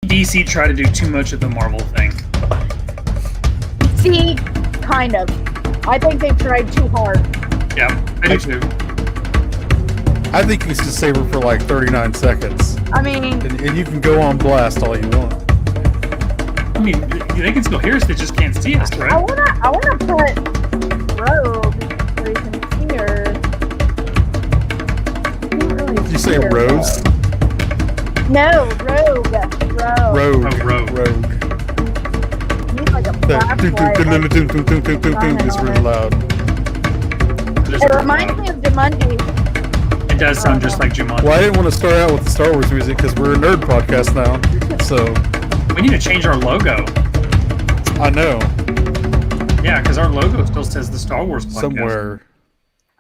DC tried to do too much of the Marvel thing. See, kind of. I think they tried too hard. Yeah, I do too. I think you should save her for like 39 seconds. I mean... And you can go on blast all you want. I mean, they can still hear us, they just can't see us, right? I wanna put Rogue where you can see her. Did you say Rose? No, Rogue. Rogue. Oh, Rogue. Need like a flashlight. It's really loud. It reminds me of Jumanji. It does sound just like Jumanji. Well, I didn't want to start out with the Star Wars music because we're a nerd podcast now. So We need to change our logo. I know. Yeah, because our logo still says the Star Wars podcast. Somewhere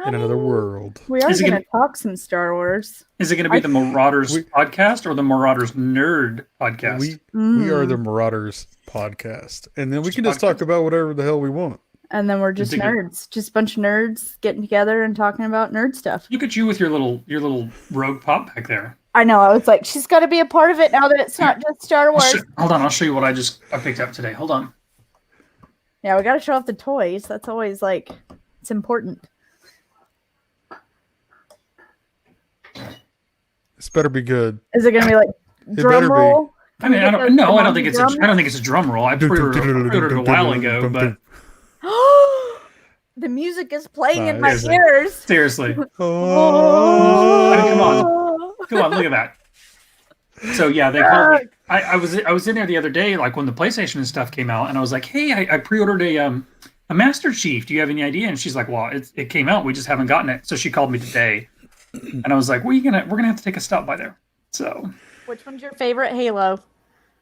in another world. We are Is it going gonna- to talk some Star Wars. Is it going to be the Marauders Podcast or the Marauders Nerd Podcast? We are the Marauders Podcast. And then we can just talk about whatever the hell we want. And then we're just nerds. Just a bunch of nerds getting together and talking about nerd stuff. Look at you with your little rogue pop back there. I know. I was like, she's got to be a part of it now that it's not just Star Wars. Hold on, I'll show you what I picked up today. Hold on. Yeah, we got to show off the toys. That's always like, it's important. This better be good. Is it going to be like drum roll? I mean, I don't think it's a drum roll. I pre-ordered it a while ago, but the music is playing in my ears. Seriously. Oh. I mean, come on, look at that. So yeah, they called me. I was in there the other day, like when the PlayStation and stuff came out, and I was like, hey, I pre-ordered a Master Chief. Do you have any idea? And she's like, well, it came out. We just haven't gotten it. So she called me today, and I was like, we're gonna have to take a stop by there. So. Which one's your favorite Halo?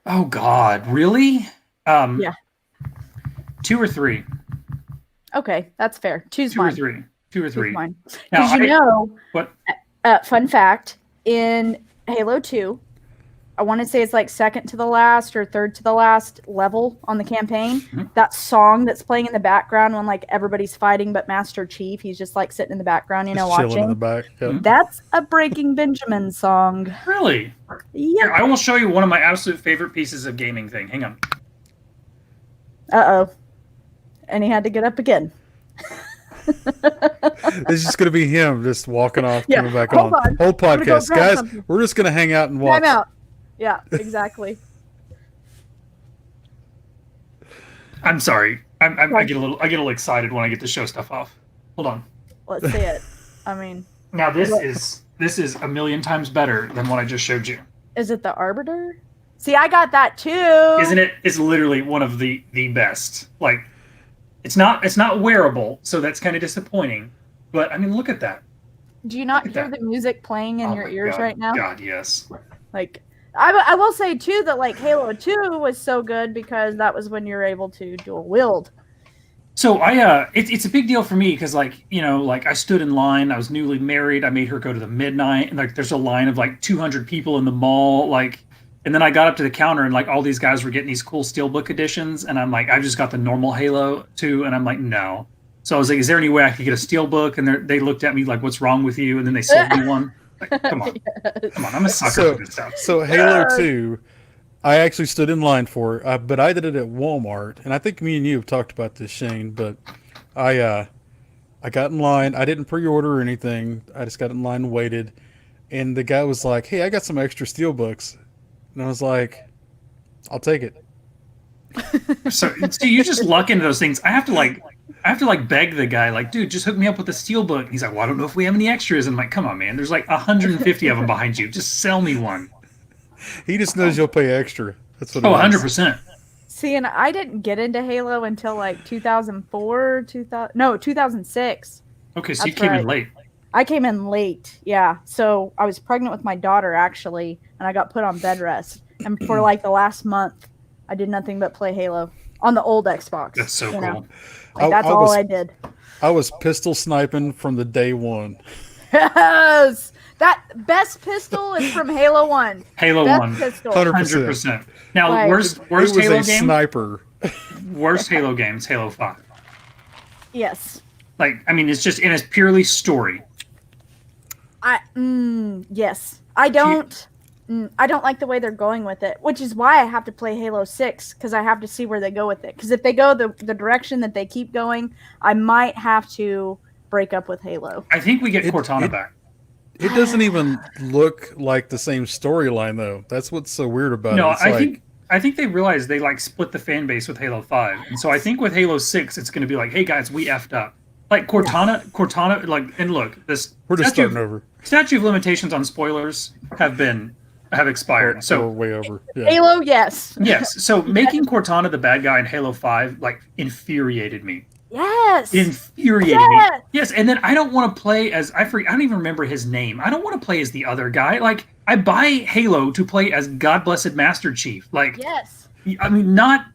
Oh God, really? Yeah. 2 or 3. Okay, that's fair. Choose Two mine. or three. Choose mine. Because what? Fun fact, in Halo 2, I want to say it's like second to the last or third to the last level on the campaign. Mm-hmm. That song that's playing in the background when like everybody's fighting, but Master Chief, he's just like sitting in the background, Just watching. chilling in the back. Yep. That's a Breaking Benjamin song. Really? Yeah. Here, I will show you one of my absolute favorite pieces of gaming thing. Hang on. Uh-oh. And he had to get up again. It's just going to be him just walking off, coming back hold on. Whole podcast. Guys, something. we're just going to hang out and watch. Time out. Yeah, exactly. I'm sorry. I get a little excited when I get to show stuff off. Hold on. Let's see it. I mean, Now this is a million times better than what I just showed you. is it the Arbiter? See, I got that too. Isn't it? It's literally one of the best. Like, it's not wearable, so that's kind of disappointing. But I mean, look at that. Do you not hear the music playing in your ears right now? God, yes. Like, I will say too that like Halo 2 was so good because that was when you were able to dual wield. So it's a big deal for me because like I stood in line. I was newly married. I made her go to the midnight, and like there's a line of like 200 people in the mall. Like, and then I got up to the counter, and like all these guys were getting these cool Steelbook editions, and I'm like, I've just got the normal Halo 2, and I'm like, no. So I was like, is there any way I could get a Steelbook? And they looked at me like, what's wrong with you? And then they sold me one. Like, come on, I'm a sucker for this stuff. So Halo 2, I actually stood in line for it, but I did it at Walmart, and I think me and you have talked about this, Shane. But I got in line. I didn't pre-order or anything. I just got in line and waited, and the guy was like, "Hey, I got some extra Steelbooks," and I was like, "I'll take it." So you just luck into those things. I have to beg the guy, like, dude, just hook me up with a Steelbook. And he's like, well, I don't know if we have any extras. And I'm like, come on, man. There's like 150 of them behind you. Just sell me one. He just knows you'll pay extra. That's what. 100%. See, and I didn't get into Halo until like 2006. Okay, so you came in late. I came in late, yeah. So I was pregnant with my daughter actually, and I got put on bed rest. And for like the last month, I did nothing but play Halo on the old Xbox. That's so cool. Like, that's all I did. I was pistol sniping from the day one. Yes! That best pistol is from Halo 1. Halo best 1. Pistol. 100%. Now, Like, worst It was Halo a game? sniper. Worst Halo games, Halo 5. Yes. Like, I mean, it's purely story. Yes. I don't I don't like the way they're going with it, which is why I have to play Halo 6, because I have to see where they go with it. Because if they go the direction that they keep going, I might have to break up with Halo. I think we get Cortana back. It doesn't even look like the same storyline, though. That's what's so weird about it. No, It's I think they realized they like split the fan base with Halo 5. And so I think with Halo 6, it's going to be like, hey guys, we effed up. Like Cortana, like, and look, we're just starting over. Statute of limitations on spoilers have expired. So we're way over. Yeah. Halo, yes. Yes. So making Cortana the bad guy in Halo 5 like infuriated me. Yes. Infuriated me. Yes, and then I don't want to play as I don't even remember his name. I don't want to play as the other guy. Like I buy Halo to play as God Blessed Master Chief. Like yes. I mean, not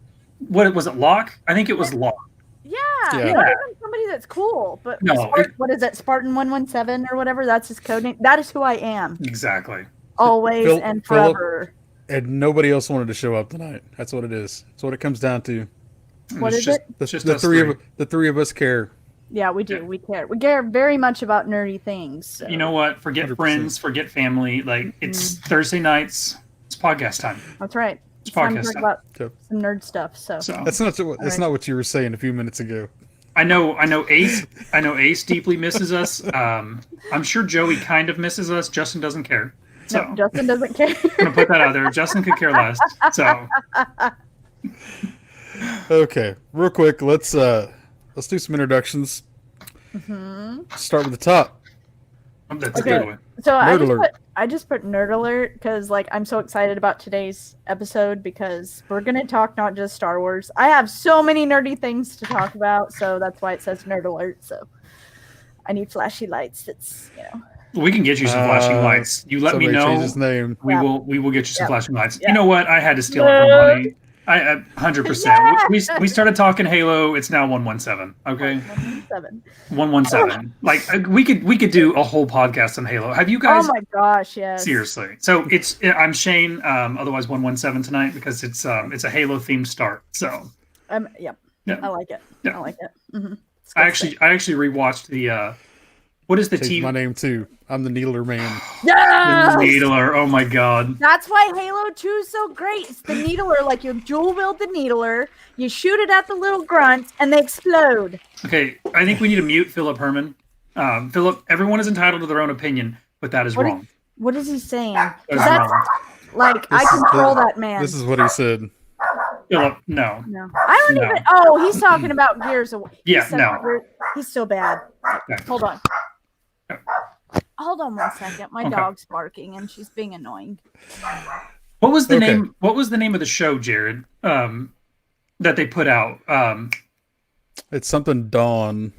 what was it? Locke? I think it was Locke. Yeah. Yeah. Not even somebody that's cool, but No, what is it? Spartan 117 or whatever. That's his code name. That is who I am. Exactly. Always and forever. And nobody else wanted to show up tonight. That's what it is. That's what it comes down to. What is it? The three of us care. Yeah, we do. Yeah. We care. We care very much about nerdy things. So. You know what? Forget 100%. Friends, forget family. Like it's Thursday nights. It's podcast time. That's right. It's podcast time. About some nerd stuff. So that's not what you were saying a few minutes ago. I know Ace deeply misses us. I'm sure Joey kind of misses us. Justin doesn't care. So no, Justin doesn't care. I'm gonna put that out there. Justin could care less. So okay, real quick, let's do some introductions. Start with the top. That's a good one. So I just put nerd alert because like I'm so excited about today's episode because we're gonna talk not just Star Wars. I have so many nerdy things to talk about, so that's why it says nerd alert. So I need flashy lights. It's We can get you some flashing lights. You let me know. Change his name. We will get you some flashing lights. Yeah. You know what? I had to steal it from money. I 100%. We started talking Halo. It's now 117. Okay. 117. Like we could do a whole podcast on Halo. Have you guys? Oh my gosh, yes. Seriously. So I'm Shane. Otherwise 117 tonight because it's a Halo themed start. So. Yeah. I like it. Yeah. I like it. Mm-hmm. I actually rewatched the. What is the TV? My name too. I'm the Needler Man. Yes! The Needler. Oh my god. That's why Halo 2 is so great. It's the Needler. Like you dual wield the Needler, you shoot it at the little grunts, and they explode. Okay, I think we need to mute Philip Herman. Philip, everyone is entitled to their own opinion, but that is wrong. What is he saying? That's wrong. I control that man. This is what he said. Philip, no. I don't even. Oh, he's talking about Gears of War. Yeah, no. He's so bad. Okay. Hold on. Hold on 1 second. My dog's barking and she's being annoying. What was the name? What was the name of the show, Jared? That they put out. It's something Dawn.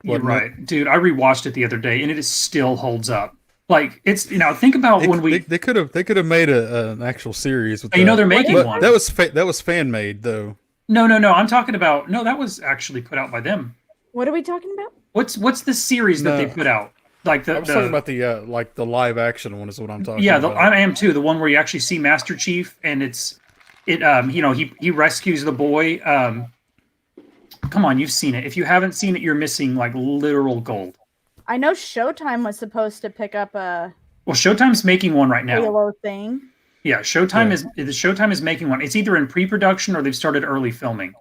You're right, dude. I rewatched it the other day, and it still holds up. Like it's think about they could have made an actual series with that. They're making one. That was fan made though. No. I'm talking about that was actually put out by them. What are we talking about? What's the series that they put out? Like I was talking about the live action one is what I'm talking about. Yeah, I am too. The one where you actually see Master Chief and he rescues the boy. Come on, you've seen it. If you haven't seen it, you're missing like literal gold. I know Showtime was supposed to pick up a. Well, Showtime's making one right now. Halo thing. Yeah, Showtime is making one. It's either in pre-production or they've started early filming.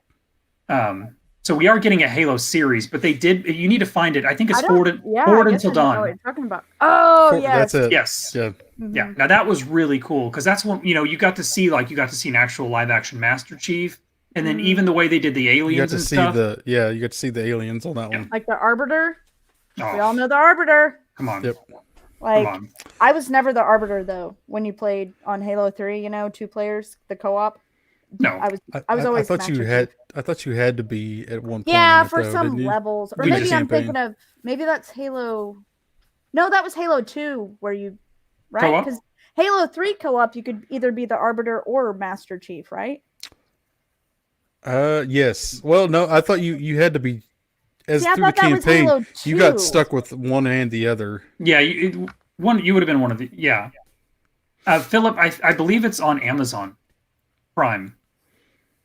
So we are getting a Halo series, but they did. You need to find it. I think it's Forward Until Dawn. What you're talking about? Oh, yes. That's it. Yes. Yeah. Mm-hmm. Yeah. Now that was really cool because that's when you got to see an actual live action Master Chief, and then even the way they did the aliens and stuff. You got to see the aliens on that one. Like the Arbiter. Oh. We all know the Arbiter. Come on. Yep. I was never the Arbiter though. When you played on Halo 3, 2 players, the co-op. No, I was always. I thought you had to be at one point. Yeah, for some levels, or maybe I'm thinking of that's Halo. No, that was Halo 2 where you right because Halo 3 co-op you could either be the Arbiter or Master Chief, right? Yes. Well, no, I thought you had to be through the campaign. You got stuck with one and the other. Yeah, you would have been one of the Philip, I believe it's on Amazon Prime.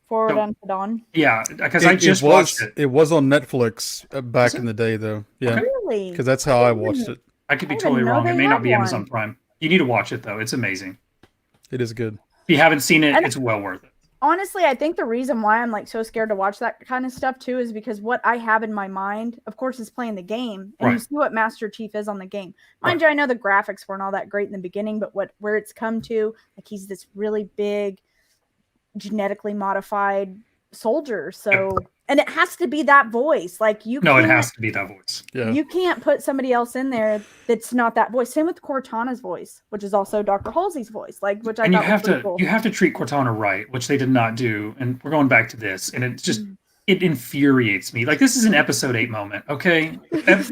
Forward Until Dawn. Yeah, because I just watched it. It was on Netflix back in the day, though. Yeah, really? Because that's how I watched it. I could be totally wrong. It may not be Amazon Prime. You need to watch it though. It's amazing. It is good. If you haven't seen it, And- it's well worth it. Honestly, I think the reason why I'm like so scared to watch that kind of stuff too is because what I have in my mind, of course, is playing the game, and you Right. see what Master Chief is on the game. Mind you, I know the graphics weren't all that great in the beginning, but where it's come to, like he's this really big, genetically modified soldier. So, and it has to be that voice. Like you, No, it can't- has to be that voice. Yeah. You can't put somebody else in there that's not that voice. Same with Cortana's voice, which is also Dr. Halsey's voice, like which I And you thought was have pretty to cool. you have to treat Cortana right, which they did not do. And we're going back to this, and it just it infuriates me. Like this is an episode 8 moment, okay?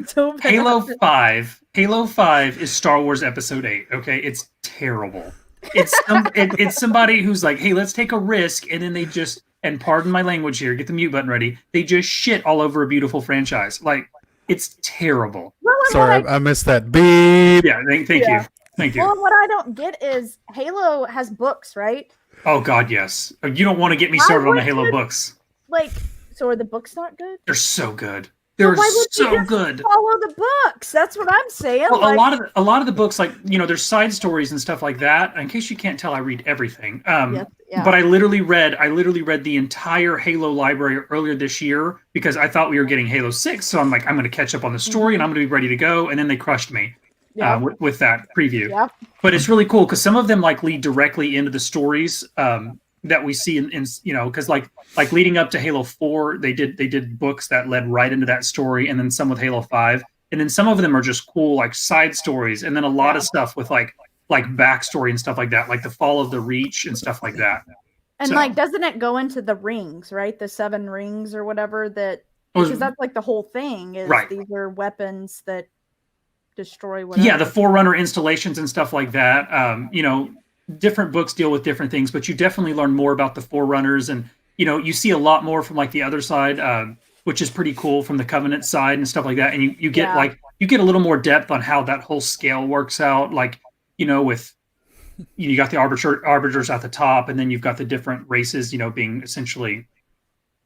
So bad. Halo 5 is Star Wars Episode 8. Okay, it's terrible. It's somebody who's like, hey, let's take a risk, and then they just, and pardon my language here, get the mute button ready. They just shit all over a beautiful franchise. Like it's terrible. Well, and Sorry, what I missed that. Beep. Yeah, thank Yeah. you, thank you. Well, what I don't get is Halo has books, right? Oh God, yes. You don't want to get me Why started on the would Halo you- books. Like, so are the books not good? They're so good. They're why would you so just good. Follow the books. That's what I'm saying. Well, like, a lot of the books, like there's side stories and stuff like that. In case you can't tell, I read everything. yes, yeah. But I literally read the entire Halo library earlier this year because I thought we were getting Halo 6. So I'm like, I'm going to catch up on the story and I'm going to be ready to go. And then they crushed me yeah. with that preview. Yeah. But it's really cool because some of them like lead directly into the stories that we see in because like leading up to Halo 4, they did books that led right into that story, and then some with Halo 5, and then some of them are just cool like side stories, and then a lot of stuff with like backstory and stuff like that, like the fall of the Reach and stuff like that. And So- like, doesn't it go into the rings, right? The 7 rings or whatever that, Was- because that's like the whole thing is Right. these are weapons that destroy whatever. Yeah, the Forerunner installations and stuff like that. Different books deal with different things, but you definitely learn more about the Forerunners, and you see a lot more from like the other side, which is pretty cool from the Covenant side and stuff like that. And you get Yeah. you get a little more depth on how that whole scale works out. Like with you got the arbiters at the top, and then you've got the different races, being essentially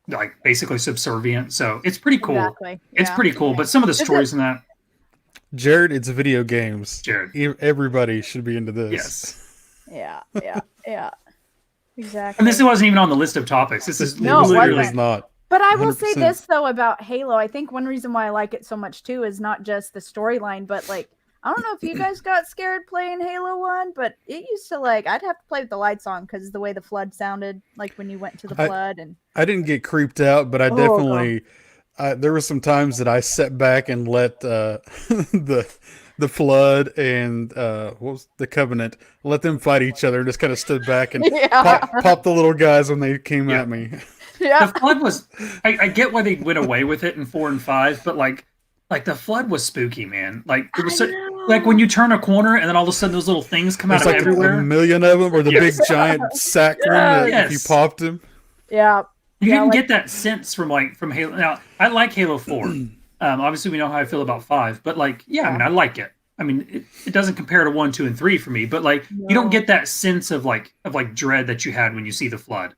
like basically subservient. So it's pretty cool. Exactly. It's Yeah. pretty cool. But some of the Is it- stories in that, Jared, it's video games. Jared, Everybody should be into this. yes. Yeah. Exactly. And this wasn't even on the list of topics. This is No, it literally. wasn't. It's not. But I will say 100%. this though about Halo. I think one reason why I like it so much too is not just the storyline, but like I don't know if you guys got scared playing Halo 1, but it used to like I'd have to play with the lights on because the way the flood sounded, like when you went to the flood and I didn't get creeped out, but I Oh, definitely there were some times that I sat back and let the flood and what was the Covenant let them fight each other. Just kind of stood back and yeah, pop the little guys when they came Yeah. at me. yeah. The flood was. I get why they went away with it in 4 and 5, but like the flood was spooky, man. Like it was I so, know. like when you turn a corner and then all of a sudden those little things come out There's of like everywhere. a million of them, or the Yes. big giant sack one that if you Yes. popped him. Yeah. You Yeah, didn't like- get that sense from Halo. Now I like Halo 4. Obviously we know how I feel about 5, but like I mean I like it. I mean it doesn't compare to 1, 2, and 3 for me, but like you don't No. get that sense of like dread that you had when you see the flood.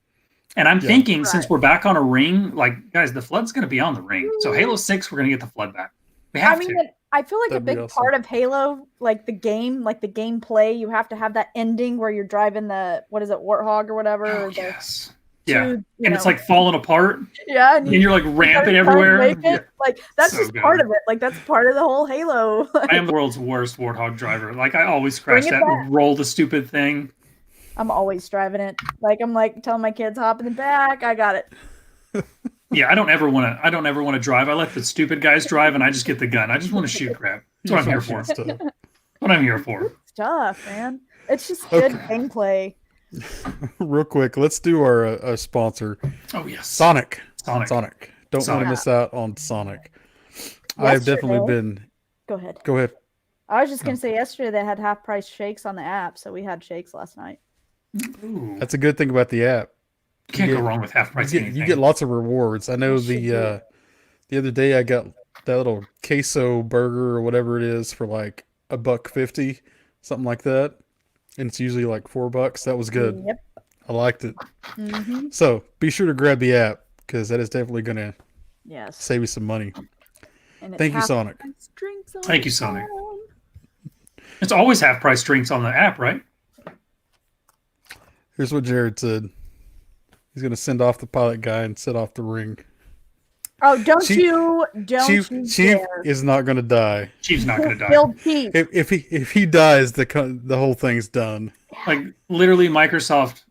And I'm Yeah. thinking since Right. we're back on a ring, like guys, the flood's going to be on the ring. So Halo 6, we're going to get the flood back. We have I mean, to. I feel like That'd a be big awesome. part of Halo, like the game, like the gameplay, you have to have that ending where you're driving the what is it, Warthog or whatever. Oh, or the yes. Yeah. two, you And it's know, like falling apart, yeah, and you're like gotta ramping try to everywhere. make it. Yeah. Like that's So just good. part of it. Like that's part of the whole Halo. I am the world's worst Warthog driver. Like I always crash Bring it that, back. roll the stupid thing. I'm always driving it. Like I'm like telling my kids hop in the back. I got it. Yeah, I don't ever want to drive. I let the stupid guys drive, and I just get the gun. I just want to shoot crap. That's what I'm here for. Stuff. What I'm here for. Stuff, man. It's just good Okay. gameplay. Real quick, let's do our sponsor, Oh yes, Sonic. Sonic. Don't want to Sonic. miss out on Sonic. I've definitely Yesterday- been. Go ahead. Go ahead. I was just gonna say yesterday they had half price shakes on the app, so we had shakes last night. Ooh, That's a good thing about the app. can't you go get- wrong with half price. You get lots of rewards. I know You should do the other day I got that little queso burger or whatever it is for like $1.50, something like that, and it's usually like $4. That was good. Yep. I liked it. Mm-hmm. So be sure to grab the app because that is definitely gonna Yes. save you some money. And it's Thank you, half Sonic. price drinks all Thank the you, Sonic. time. It's always half price drinks on the app, right? Here's what Jared said. He's going to send off the pilot guy and set off the ring. Oh, don't Chief you dare. is not going to die. Chief's not going to die. Killed Chief. If he dies, the whole thing's done. Like literally, Microsoft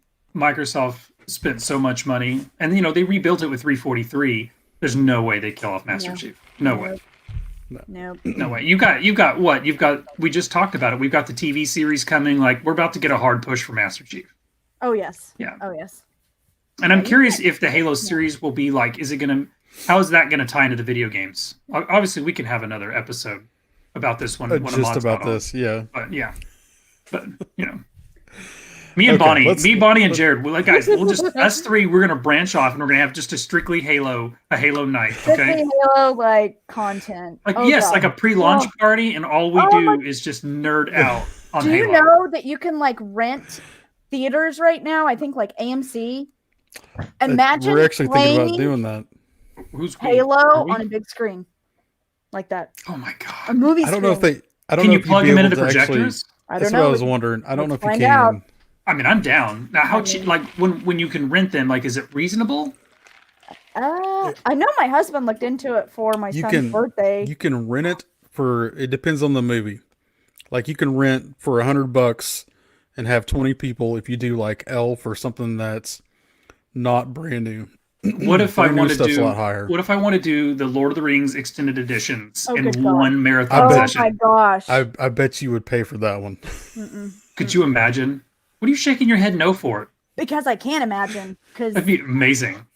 spent so much money, and they rebuilt it with 343. There's no way they kill off Master Chief. No way. Nope. No way. You got what? We just talked about it. We've got the TV series coming. Like we're about to get a hard push for Master Chief. Oh yes. Yeah. Oh yes. And I'm curious if the Halo series will be like, how is that gonna tie into the video games? Obviously, we can have another episode about this one. Just about this, yeah. But yeah. But me and Bonnie and Jared, guys, we'll just us three. We're gonna branch off, and we're gonna have just a strictly Halo night. Okay. Halo content. Like like a pre-launch party, and all we do is just nerd out on Halo. Do you know that you can rent theaters right now? I think AMC. Imagine we're actually thinking about doing that. Who's Halo on a big screen, like that. Oh my god! A movie. I don't know if they. I don't can know you plug them into the projectors? That's what I was wondering. I don't know if you can. I mean, I'm down. Now, how cheap? Like when you can rent them, is it reasonable? I know my husband looked into it for my son's birthday. You can rent it for. It depends on the movie. Like you can rent for $100 and have 20 people if you do Elf or something that's not brand new. What if I want to stuff's do? A lot higher. What if I want to do the Lord of the Rings extended editions in good one marathon session? Oh my gosh! I bet you would pay for that one. Could you imagine? What are you shaking your head no for? Because I can't imagine. Because that'd be amazing.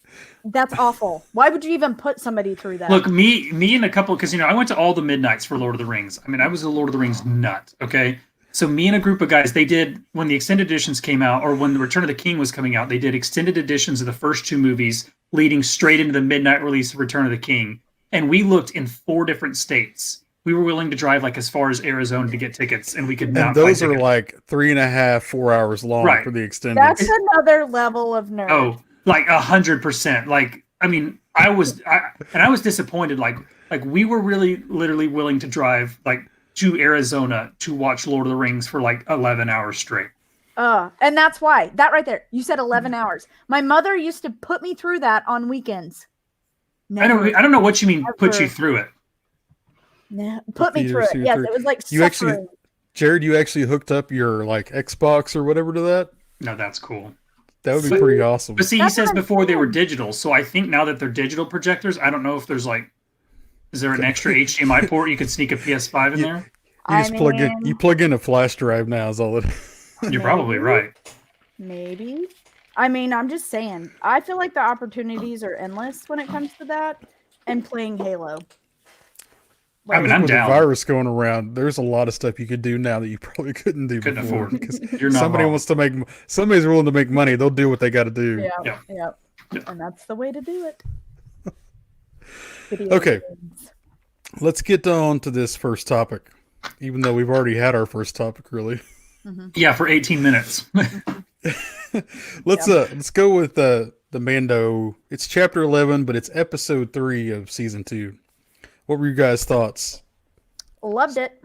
That's awful. Why would you even put somebody through that? Look, me and a couple, because I went to all the midnights for Lord of the Rings. I mean, I was a Lord of the Rings nut. Okay, so me and a group of guys, they did when the extended editions came out, or when the Return of the King was coming out, they did extended editions of the first two movies, leading straight into the midnight release of Return of the King. And we looked in 4 different states. We were willing to drive as far as Arizona to get tickets, and we could not. And those are 3.5, 4 hours long for the extended. That's another level of nerd. Oh, 100%. I mean, I was disappointed. We were really, literally willing to drive to Arizona to watch Lord of the Rings for 11 hours straight. And that's why that right there. You said 11 hours. My mother used to put me through that on weekends. I don't know what you mean. Put you through it. No, put me through it. Yes, it was you actually, Jared. You actually hooked up your Xbox or whatever to that. No, that's cool. That would be pretty awesome. But see, he says before they were digital, so I think now that they're digital projectors, I don't know if there's is there an extra HDMI port you could sneak a PS5 in there? You just plug in a flash drive now. Is all it. You're probably right. Maybe. I mean, I'm just saying. I feel like the opportunities are endless when it comes to that and playing Halo. I mean, I'm down. With the virus going around, there's a lot of stuff you could do now that you probably couldn't do before. Because somebody's willing to make money, they'll do what they got to do. Yeah. And that's the way to do it. Okay. Let's get on to this first topic, even though we've already had our first topic, really. Yeah, for 18 minutes. Let's go with the Mando. It's chapter 11, but it's episode 3 of season 2. What were you guys' thoughts? Loved it.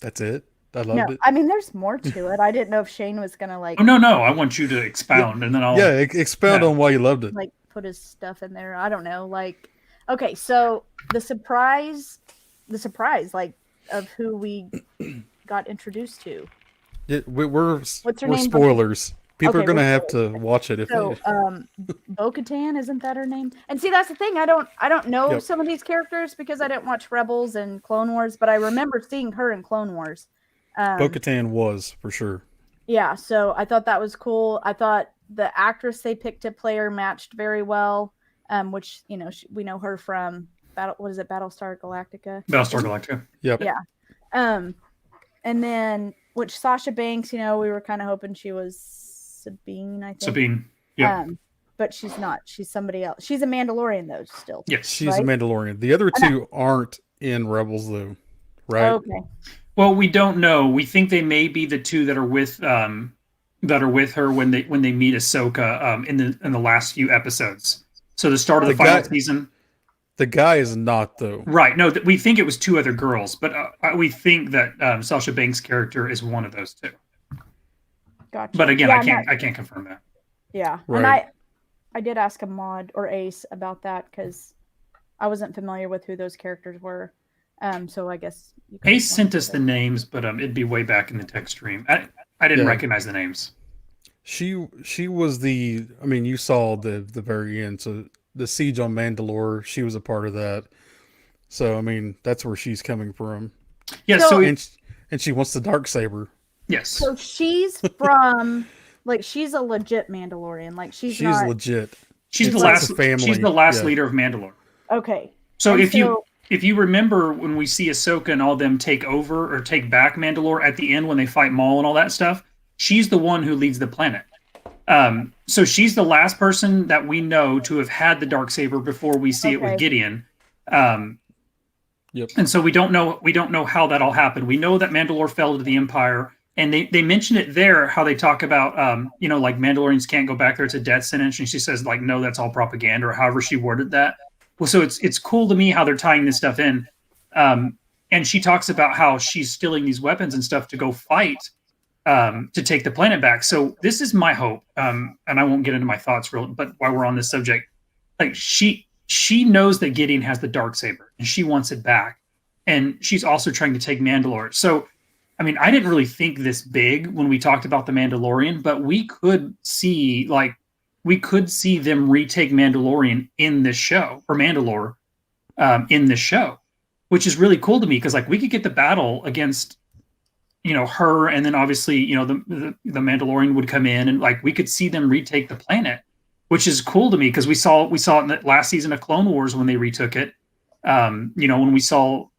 That's it? I loved it. I mean, there's more to it. I didn't know if Shane was going to Oh, no. I want you to expound, and then I'll... Yeah, expound on why you loved it. Put his stuff in there. I don't know. Okay, so the surprise, of who we got introduced to. We're spoilers. People are going to have to watch it if they... Bo-Katan, isn't that her name? And see, that's the thing. I don't know some of these characters because I didn't watch Rebels and Clone Wars, but I remember seeing her in Clone Wars. Bo-Katan was, for sure. Yeah, so I thought that was cool. I thought the actress they picked to play her matched very well, which, we know her from Battlestar Galactica? Battlestar Galactica. Yep. Yeah. And then, which Sasha Banks, we were kind of hoping she was Sabine, I think. Sabine, yeah. But she's not. She's somebody else. She's a Mandalorian, though, still. Yes. She's a Mandalorian. The other two aren't in Rebels, though, right? Okay. Well, we don't know. We think they may be the two that are with her when they meet Ahsoka in the last few episodes. So the start of the final season. The guy is not though. Right. No, we think it was two other girls, but we think that Sasha Banks' character is one of those two. Gotcha. But again, Yeah, I can't confirm that. Yeah, Right. and I did ask a mod or Ace about that because I wasn't familiar with who those characters were. So I guess you can Ace explain sent us it. the names, but it'd be way back in the text stream. I didn't Yeah. recognize the names. She was the. I mean, you saw the very end. So the siege on Mandalore, she was a part of that. So I mean, that's where she's coming from. Yeah. So- And she wants the dark saber. Yes. So she's from like she's a legit Mandalorian. Like she's not legit. She's It's the like last. a family. She's the last Yeah. leader of Mandalore. okay. So And if you remember when we see Ahsoka and all them take over or take back Mandalore at the end when they fight Maul and all that stuff, she's the one who leads the planet. So she's the last person that we know to have had the darksaber before we see it with Okay. Gideon. Yep. And so we don't know how that all happened. We know that Mandalore fell to the Empire, and they mention it there how they talk about like Mandalorians can't go back there, it's a death sentence, and she says like no, that's all propaganda, or however she worded that. Well, so it's cool to me how they're tying this stuff in. And she talks about how she's stealing these weapons and stuff to go fight to take the planet back. So this is my hope, and I won't get into my thoughts but while we're on this subject, like she knows that Gideon has the darksaber and she wants it back, and she's also trying to take Mandalore. So I mean, I didn't really think this big when we talked about the Mandalorian, but we could see them retake Mandalorian in this show, or Mandalore in this show, which is really cool to me because like we could get the battle against her, and then obviously the Mandalorian would come in, and like we could see them retake the planet, which is cool to me because we saw it in the last season of Clone Wars when they retook it. When we saw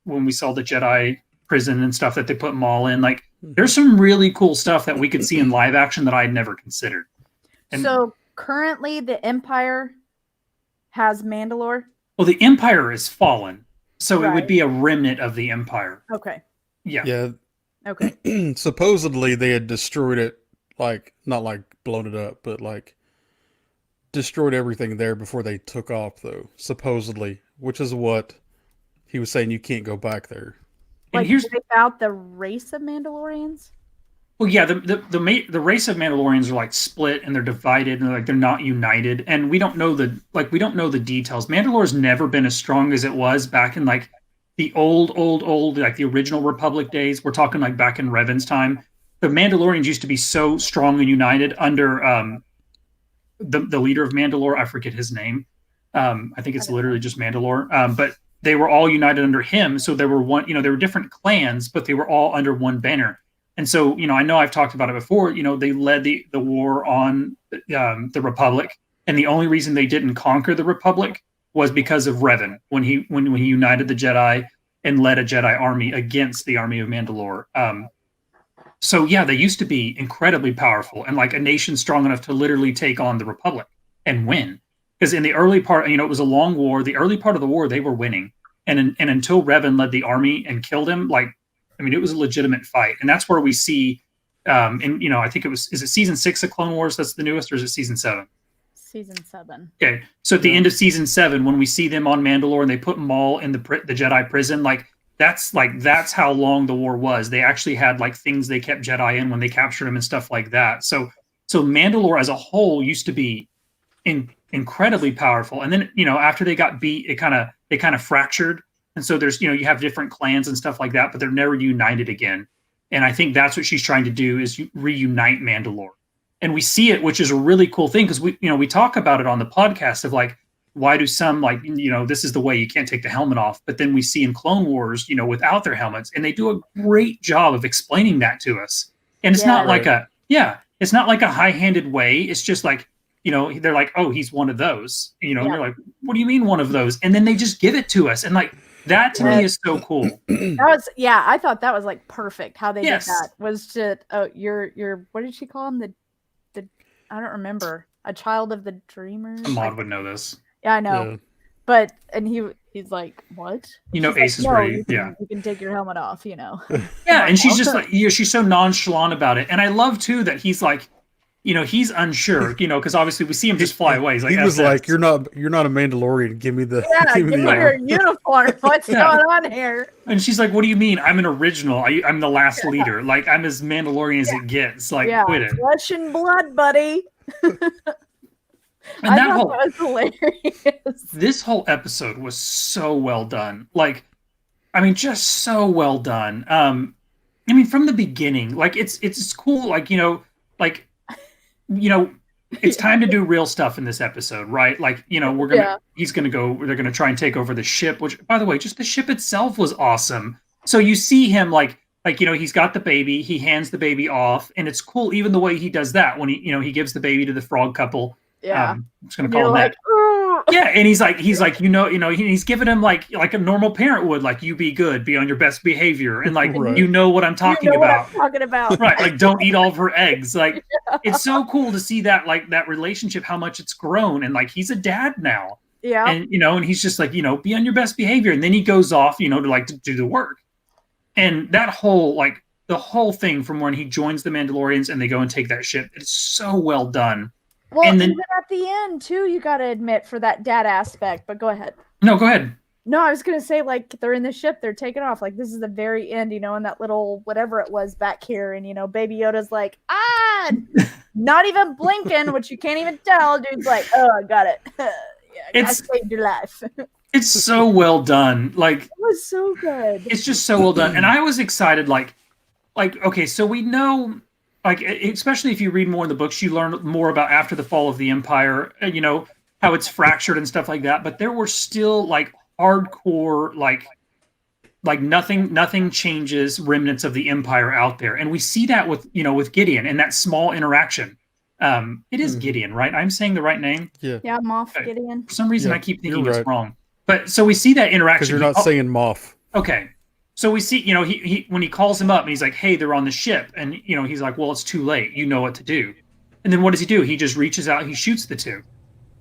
the Jedi prison and stuff that they put Maul in, like there's some really cool stuff that we could see in live action that I had never considered. And, so currently the Empire has Mandalore. well, the Empire is fallen, so it would Right. be a remnant of the Empire. Okay. Yeah. Yeah. Okay. Supposedly they had destroyed it, like not like blown it up, but like destroyed everything there before they took off, though. Supposedly, which is what he was saying. You can't go back there. And Like here's wipe out the race of Mandalorians. well, yeah, the race of Mandalorians are like split and they're divided and like they're not united, and we don't know the details. Mandalore's never been as strong as it was back in like the old like the original Republic days. We're talking like back in Revan's time. The Mandalorians used to be so strong and united under the leader of Mandalore. I forget his name. I think it's literally just Mandalore. But they were all united under him. So there were there were different clans, but they were all under one banner. And so, I know I've talked about it before, they led the war on the Republic. And the only reason they didn't conquer the Republic was because of Revan, when he united the Jedi and led a Jedi army against the army of Mandalore. So yeah, they used to be incredibly powerful and like a nation strong enough to literally take on the Republic and win. Because in the early part, it was a long war. The early part of the war, they were winning. And until Revan led the army and killed him, it was a legitimate fight. And that's where we see, I think is it season 6 of Clone Wars that's the newest, or is it season 7? Season 7. Okay, so at the end of season 7, when we see them on Mandalore and they put Maul in the Jedi prison, that's how long the war was. They actually had like things they kept Jedi in when they captured him and stuff like that. So Mandalore as a whole used to be incredibly powerful, and then after they got beat, they kind of fractured, and so there's you have different clans and stuff like that, but they're never united again. And I think that's what she's trying to do, is reunite Mandalore. And we see it, which is a really cool thing, because we talk about it on the podcast of like, why do some this is the way, you can't take the helmet off, but then we see in Clone Wars without their helmets, and they do a great job of explaining that to us. And it's not like it's not like a high-handed way. It's just like they're like, oh, he's one of those, and they're like, what do you mean one of those? And then they just give it to us, and like that to me is so cool. That was I thought that was like perfect how they Yes. did that. Was to your what did she call him, the I don't remember, a child of the dreamers. Ahmad would know this. Yeah, I know. Yeah. But and he's like, what? She's Ace is like, ready. You can take your helmet off, Yeah, and she's just like, she's so nonchalant about it. And I love too that he's like, he's unsure, because obviously we see him just fly away. He's like, he was "F like, this." you're not a Mandalorian. Give me the Yeah, give me give the me your arm. uniform. What's Yeah. going on here? And she's like, "What do you mean? I'm an original. I'm the last leader. Like I'm as Mandalorian as it gets. Like quit it." Flesh and blood, buddy. And I that thought that was hilarious. this whole episode was so well done. Like, I mean, just so well done. I mean, from the beginning, like it's cool. Like like it's time to do real stuff in this episode, right? Like he's gonna go. They're gonna try and take over the ship. Which, by the way, just the ship itself was awesome. So you see him like he's got the baby. He hands the baby off, and it's cool. Even the way he does that when he gives the baby to the frog couple. Yeah, I'm just gonna call him that. Yeah, and he's like he's giving him like a normal parent would, like, you be good, be on your best behavior, and like Right. you know what I'm talking What I'm about. talking about. Right, like don't eat all of her eggs. Like it's so cool to see that, like that relationship, how much it's grown, and like he's a dad now. Yeah. And and he's just like, be on your best behavior, and then he goes off, to do the work. And that whole the whole thing from when he joins the Mandalorians and they go and take that ship, it's so well done. Well, and then even at the end too, you got to admit for that dad aspect. But go ahead. No, go ahead. No, I was gonna say, like, they're in the ship, they're taking off. Like, this is the very end, and that little whatever it was back here, and Baby Yoda's like, not even blinking, which you can't even tell. Dude's like, oh, I got it. Yeah, I saved your life. It's so well done. Like, it was so good. It's just so well done, and I was excited. Like, okay, so we know, like, especially if you read more in the books, you learn more about after the fall of the Empire. How it's fractured and stuff like that. But there were still like hardcore, like nothing changes remnants of the Empire out there, and we see that with Gideon and that small interaction. It is Gideon, right? I'm saying the right name. Yeah, Moff Gideon. For some reason, I keep thinking right. it's wrong. But so we see that interaction because you're not saying Moff. Okay. So we see, he when he calls him up and he's like, "Hey, they're on the ship," and he's like, "Well, it's too late. You know what to do." And then what does he do? He just reaches out, he shoots the two,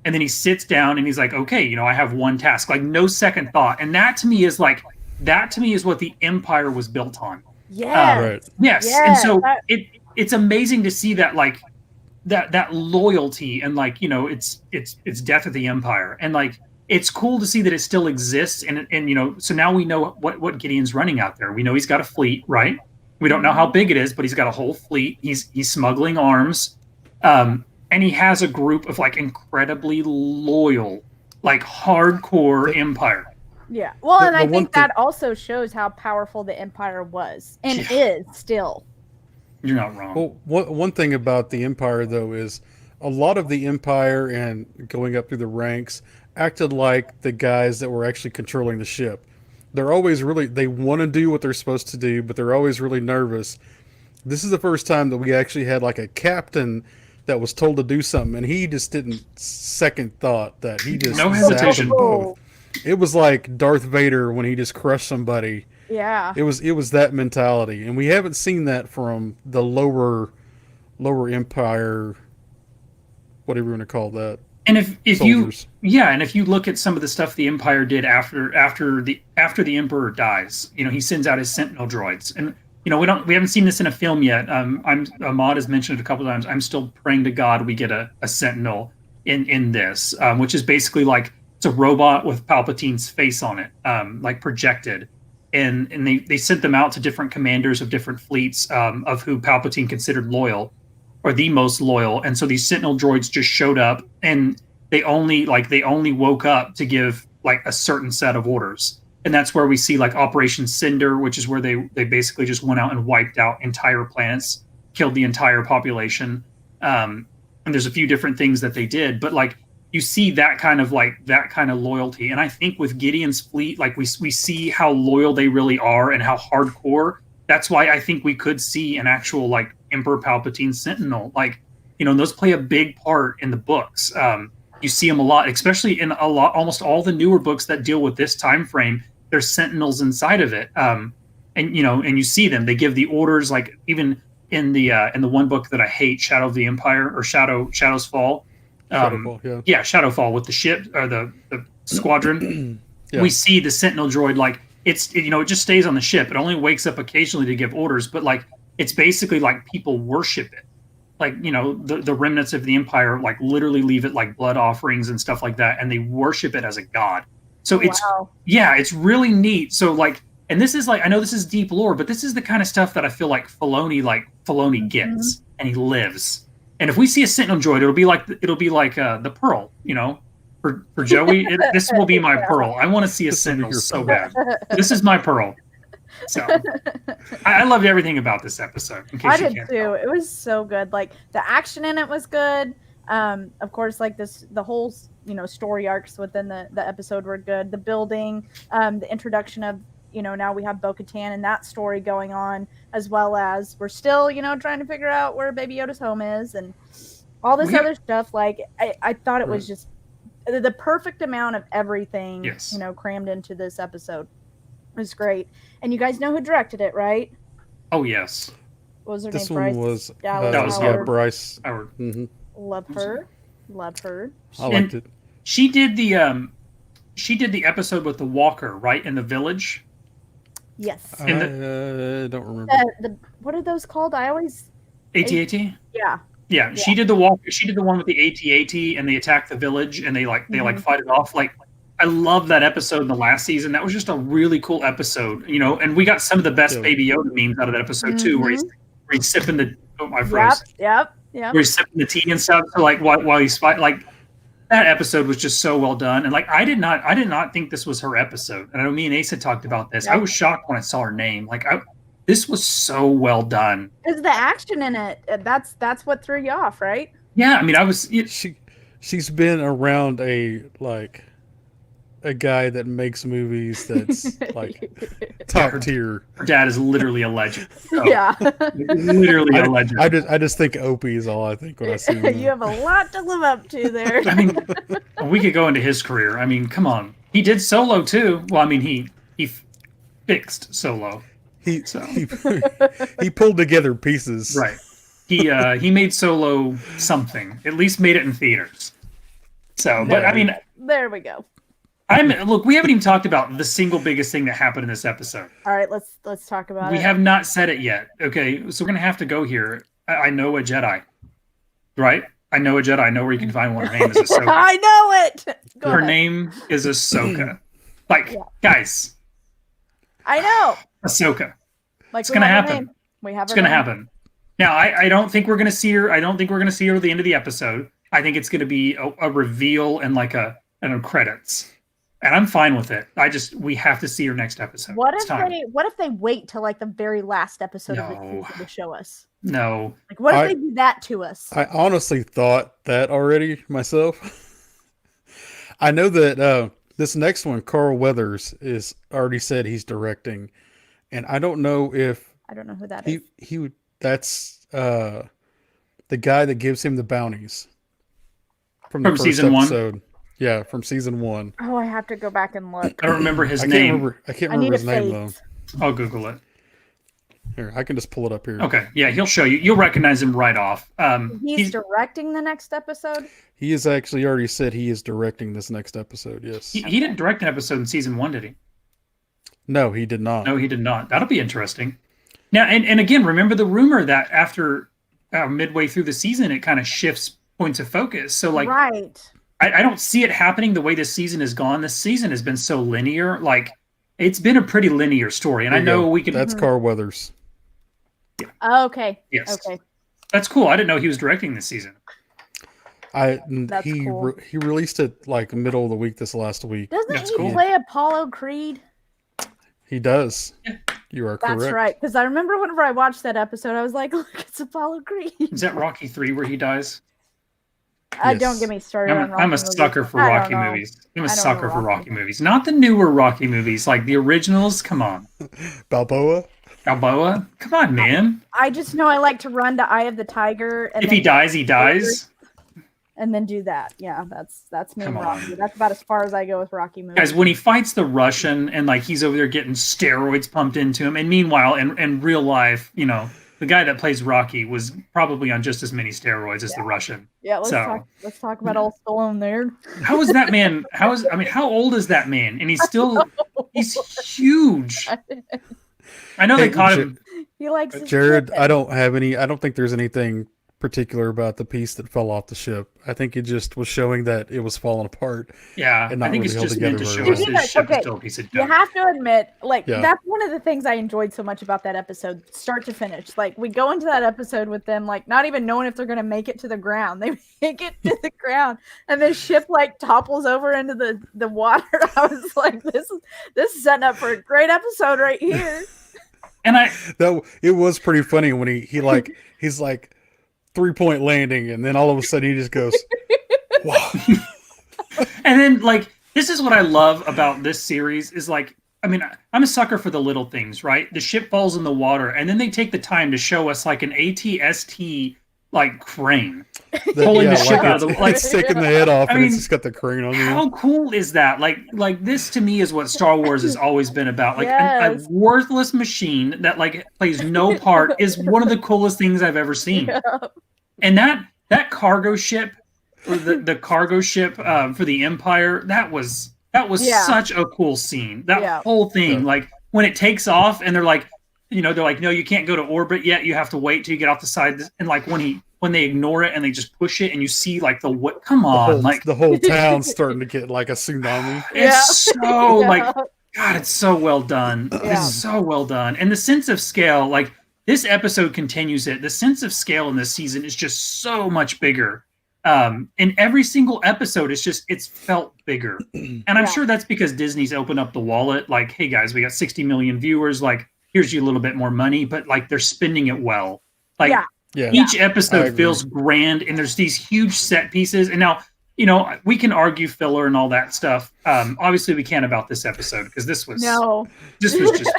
and then he sits down and he's like, "Okay, I have one task." Like no second thought. And that to me is what the Empire was built on. Yeah. Right. Yes. And so it's amazing to see that that loyalty and it's death of the Empire, and it's cool to see that it still exists, and so now we know what Gideon's running out there. We know he's got a fleet, right? We don't know how big it is, but he's got a whole fleet. He's smuggling arms, and he has a group of incredibly loyal, hardcore Empire. Yeah. Well, and I think that also shows how powerful the Empire was and is still. You're not wrong. Well, one thing about the Empire, though, is a lot of the Empire and going up through the ranks acted like the guys that were actually controlling the ship. They're always they want to do what they're supposed to do, but they're always really nervous. This is the first time that we actually had a captain that was told to do something, and he just didn't second thought that. He just no hesitation. Both. It was like Darth Vader when he just crushed somebody. Yeah. It was that mentality, and we haven't seen that from the lower Empire, whatever you want to call that. And if soldiers. if you look at some of the stuff the Empire did after the Emperor dies, he sends out his Sentinel droids, and we haven't seen this in a film yet. Ahmad has mentioned it a couple of times. I'm still praying to God we get a Sentinel in this, which is basically it's a robot with Palpatine's face on it, projected. And they sent them out to different commanders of different fleets, of who Palpatine considered loyal, or the most loyal. And so these Sentinel droids just showed up, and they only woke up to give a certain set of orders. And that's where we see Operation Cinder, which is where they basically just went out and wiped out entire planets, killed the entire population. And there's a few different things that they did, but you see that kind of loyalty. And I think with Gideon's fleet, we see how loyal they really are and how hardcore. That's why I think we could see an actual Emperor Palpatine Sentinel. And those play a big part in the books. You see them a lot, especially in almost all the newer books that deal with this time frame. There's Sentinels inside of it, and you see them. They give the orders, even in the one book that I hate, Shadow of the Empire or Shadow's Fall. Shadowfall, yeah, Shadowfall with the ship or the squadron. Yeah. We see the Sentinel droid it just stays on the ship. It only wakes up occasionally to give orders, but it's basically people worship it. like the remnants of the empire like literally leave it like blood offerings and stuff like that, and they worship it as a god. So it's really neat. So like, and this is like, I know this is deep lore, but this is the kind of stuff that I feel like Filoni gets, and he lives. And if we see a Sentinel droid, it'll be like the Pearl, for Joey. This will be my Pearl. I want to see a Sentinel so bad. This is my Pearl. So I loved everything about this episode. I did too. It was so good. Like the action in it was good. Of course, like the whole story arcs within the episode were good. The building, the introduction of now we have Bo-Katan and that story going on, as well as we're still trying to figure out where Baby Yoda's home is and all this other stuff. Like I thought it was just the perfect amount of everything. Yes. Crammed into this episode. It was great. And you guys know who directed it, right? Oh yes. What was her this name? One Bryce? was that was Bryce Howard. Mm-hmm. Love her. I liked it. She did the episode with the walker, right, in the village. Yes. I don't remember. What are those called? I always AT-AT? Yeah. She did the walker. She did the one with the AT-AT, and they attack the village, and they fight it off. Like, I love that episode in the last season. That was just a really cool episode, and we got some of the best Baby Yoda memes out of that episode too, where he's sipping the Yep. Where he's sipping the tea and stuff. So like while he's fighting, like that episode was just so well done. And like I did not think this was her episode. And I know me and Ace had talked about this. I was shocked when I saw her name. Like this was so well done. Because the action in it, that's what threw you off, right? Yeah, I mean, she's been around a guy that makes movies that's like top tier. Her dad is literally a legend. So, yeah, literally a legend. I just think Opie is all I think when I see him. You have a lot to live up to there. I mean, we could go into his career. I mean, come on, he did Solo too. Well, I mean, he fixed Solo. He pulled together pieces. Right. He made Solo something. At least made it in theaters. So, but I mean, there we go. Look, we haven't even talked about the single biggest thing that happened in this episode. All right, let's talk about it. We have not said it yet. Okay, so we're gonna have to go here. I know a Jedi, right? I know a Jedi. I know where you can find one. Her name is Ahsoka. I know it. Her name is Ahsoka. Guys. I know. Ahsoka. Like it's gonna happen. We have. It's gonna happen. Now, I don't think we're gonna see her. I don't think we're gonna see her at the end of the episode. I think it's gonna be a reveal and credits. And I'm fine with it. We have to see her next episode. What if they wait till like the very last episode of the season to show us? No. Like what if they do that to us? I honestly thought that already myself. I know that this next one, Carl Weathers, is already said he's directing, and I don't know if I don't know who that is. That's the guy that gives him the bounties from the first season episode. 1. Yeah, from season 1. Oh, I have to go back and look. I don't remember his name. I can't remember his name though. I'll Google it. Here, I can just pull it up here. Okay, yeah, he'll show you. You'll recognize him right off. He's directing the next episode? He has actually already said he is directing this next episode, yes. He didn't direct an episode in season 1, did he? No, he did not. No, he did not. That'll be interesting. Now, and again, remember the rumor that after midway through the season, it kind of shifts points of focus. So, like, right. I don't see it happening the way this season has gone. This season has been so linear. Like, it's been a pretty linear story. And I know we can... That's Carl Weathers. Yeah. Okay. Yes. Okay. That's cool. I didn't know he was directing this season. He released it like middle of the week this last week. Doesn't he play Apollo Creed? He does. Yeah. You are correct. That's right. Because I remember whenever I watched that episode, I was like, look, it's Apollo Creed. Is that Rocky 3 where he dies? Yes. Don't get me started on Rocky I'm a sucker movies. for Rocky movies. I'm a sucker for Rocky movies. Not the newer Rocky movies, like the originals. Come on. Balboa? Come on, man. I just know I like to run to Eye of the Tiger. And if he dies, he dies. And then do that. Yeah, that's me and Rocky. That's about as far as I go with Rocky movies. Guys, when he fights the Russian and like he's over there getting steroids pumped into him, and meanwhile, in real life, the guy that plays Rocky was probably on just as many steroids as the Russian. Yeah, let's talk about old Stallone there. How is that man? How old is that man? And he's huge. I know they caught him. He likes Jared. I don't think there's anything particular about the piece that fell off the ship. I think it just was showing that it was falling apart Yeah, and I not think really it's held just together meant to very show us well. this ship is Okay. still a piece of You junk. have to admit, like, Yeah. that's one of the things I enjoyed so much about that episode, start to finish. Like, we go into that episode with them, like, not even knowing if they're going to make it to the ground. They make it to the ground, and the ship, like, topples over into the water. I was like, this is setting up for a great episode right here. And It was pretty funny when he's like 3-point landing, and then all of a sudden he just goes, wow. and then like this is what I love about this series is like, I mean, I'm a sucker for the little things, right? The ship falls in the water, and then they take the time to show us like an ATST like crane pulling the ship out of the like. It's taking the head off, I and mean, it's just got the crane on there. How cool is that? Like this to me is what Star Wars has always been about. Like a Yes. worthless machine that like plays no part is one of the coolest things I've ever seen. Yeah. And that cargo ship, or the cargo ship for the Empire, that was Yeah. such a cool scene. That Yeah. whole thing, Yeah. like when it takes off, and they're like, no, you can't go to orbit yet. You have to wait till you get off the side. And like when they ignore it and they just push it, and you see like what? Come on, like The whole town's starting to get like a tsunami. it's so Yeah. like God, it's so well done. Yeah. It's so well done. And the sense of scale, like this episode continues it. The sense of scale in this season is just so much bigger. In every single episode, it's felt bigger. And I'm Yeah. sure that's because Disney's opened up the wallet. Like, hey guys, we got 60 million viewers. Like, here's you a little bit more money, but like they're spending it well. Like Yeah. Yeah. each I episode agree. feels grand, and there's these huge set pieces. And now, we can argue filler and all that stuff. Obviously, we can't about this episode because this was just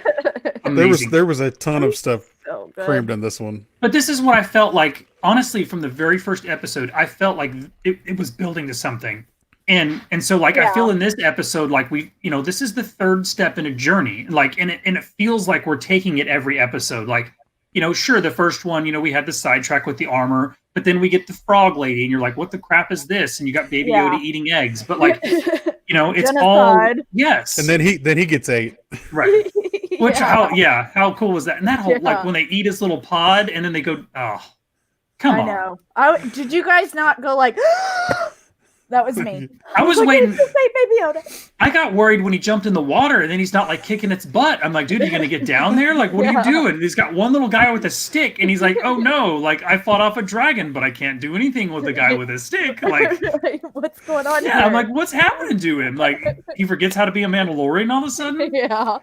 amazing. There was a ton of stuff So good. crammed in this one. But this is what I felt like, honestly, from the very first episode. I felt like it was building to something, and so like I Yeah. feel in this episode like this is the third step in a journey. Like, and it feels like we're taking it every episode. Like, sure, the first one, we had the sidetrack with the armor, but then we get the frog lady, and you're like, what the crap is this? And you got Baby Yeah. Yoda eating eggs, but like, it's all Genocide. yes, And then he gets 8. right. Which Yeah. how cool was that? And that whole Yeah. like when they eat his little pod and then they go, oh, come I on. know. Did you guys not go like? That was me. I was like, waiting. "It's just like Baby Yoda." I got worried when he jumped in the water and then he's not like kicking its butt. I'm like, dude, are you gonna get down there? Like, what are you Yeah. doing? And he's got one little guy with a stick, and he's like, oh no, like I fought off a dragon, but I can't do anything with a guy with a stick. Like, What's going on? yeah, here? I'm like, what's happening to him? Like, he forgets how to be a Mandalorian all of a sudden. Yeah.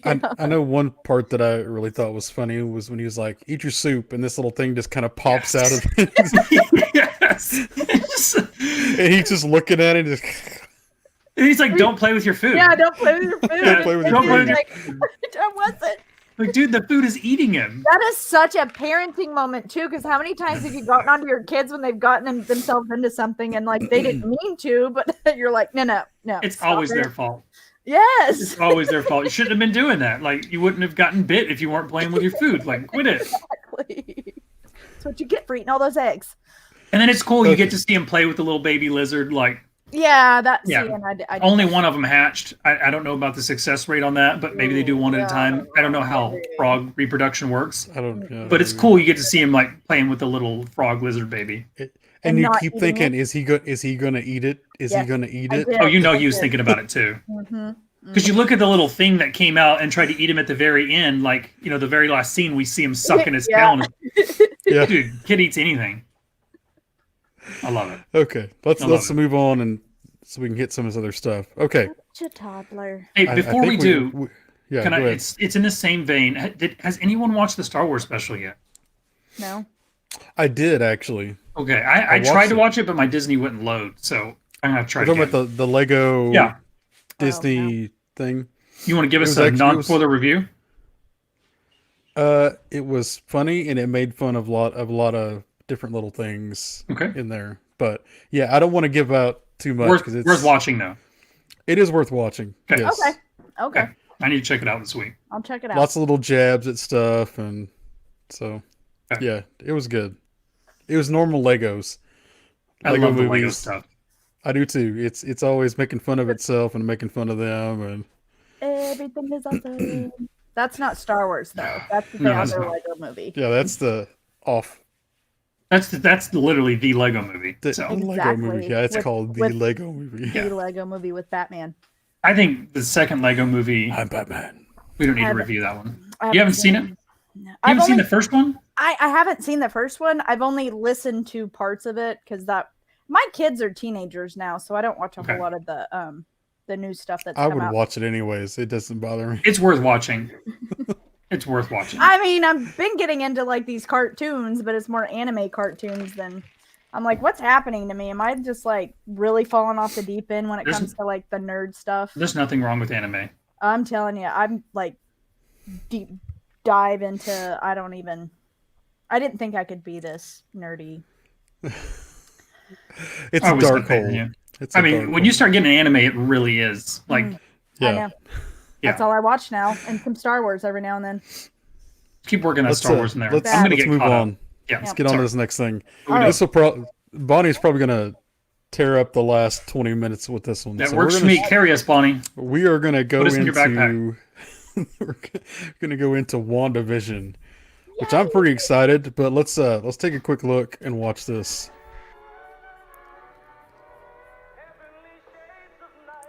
I know one part that I really thought was funny was when he was like, eat your soup, and this little thing just kind of pops out of it. Yes. And he's just looking at it. Just, And he's like, don't play with your food. Yeah, don't play with your food. Don't play with And your you're food. like, I wasn't. Like, dude, the food is eating him. That is such a parenting moment too, because how many times have you gotten onto your kids when they've gotten themselves into something and like they didn't mean to, but you're like, no. It's stop always it. their fault. Yes. It's always their fault. You shouldn't have been doing that. Like, you wouldn't have gotten bit if you weren't playing with your food. Like, quit it. Exactly. That's what you get for eating all those eggs. And then it's cool. You get to see him play with the little baby lizard. Like, Yeah, Yeah. See, and I only one of them hatched. I don't know about the success rate on that, but maybe they do one at a time. I don't know how frog reproduction works. I don't know. But it's cool. You get to see him like playing with the little frog lizard baby. And you not keep eating thinking, it. is he going to eat it? Is Yes, he going to eat I it? did. Oh, you know he was Yeah. thinking about it too. Mm-hmm. Because you look at the little thing that came out and tried to eat him at the very end. Like, the very last scene, we see him sucking his Yeah. tail. Yeah. Dude, kid eats anything. I love it. Okay, let's I love it. move on and so we can get some of this other stuff. Okay. Such a toddler. Hey, I before we think do, yeah, can go I? ahead. It's in the same vein. Has anyone watched the Star Wars special yet? No. I did actually. Okay, I watched tried to it. watch it, but my Disney wouldn't load, so I'm gonna try We're talking again. about the Lego Yeah. Disney thing. You want to give It us was a actually- non-spoiler review? It was funny and it made fun of a lot of different little things Okay. in there. But yeah, I don't want to give out too much Worth, because it's worth watching though. It is worth watching. Okay. Yes. Okay. Okay. I need to check it out this week. I'll check it out. Lots of little jabs at stuff and so Okay. yeah, it was good. It was normal Legos. I love the Lego stuff. I do too. It's always making fun of itself and making fun of them and Everything is awesome. That's not Star Wars though. That's the No, it's other not. Lego movie. yeah, that's the off That's literally the Lego movie. The So Lego movie. Yeah, it's called the with Lego movie. the Lego movie with Batman. I think the second Lego movie, I'm Batman. we don't need to haven't- review that one. I You haven't seen it? No. You I've haven't seen only- the first one? I haven't seen the first one. I've only listened to parts of it because my kids are teenagers now, so I don't watch a Okay. whole lot of the new stuff that's I come would out. watch it anyways. It doesn't bother me. It's worth watching. It's worth watching. I mean, I've been getting into like these cartoons, but it's more anime cartoons than. I'm like, what's happening to me? Am I just like really falling off the deep end when it comes to like the nerd stuff? There's nothing wrong with anime. I'm telling you, I'm like deep dive into. I didn't think I could be this nerdy. It's I a was dark debating hole. you. It's a I mean, dark when hole. you start getting anime, it really is. Like, I yeah. know. That's all I watch now, and some Star Wars every now and then. keep working that Star Wars in there. I'm Let's going to get move caught on. up. Yeah, Let's get on to this next thing. All This will Bonnie's probably gonna tear up the last 20 minutes with this one. That So works we're for gonna me. Carry us, Bonnie. We are gonna go Put us in your into we're gonna go into WandaVision, which I'm pretty excited. But let's take a quick look and watch this.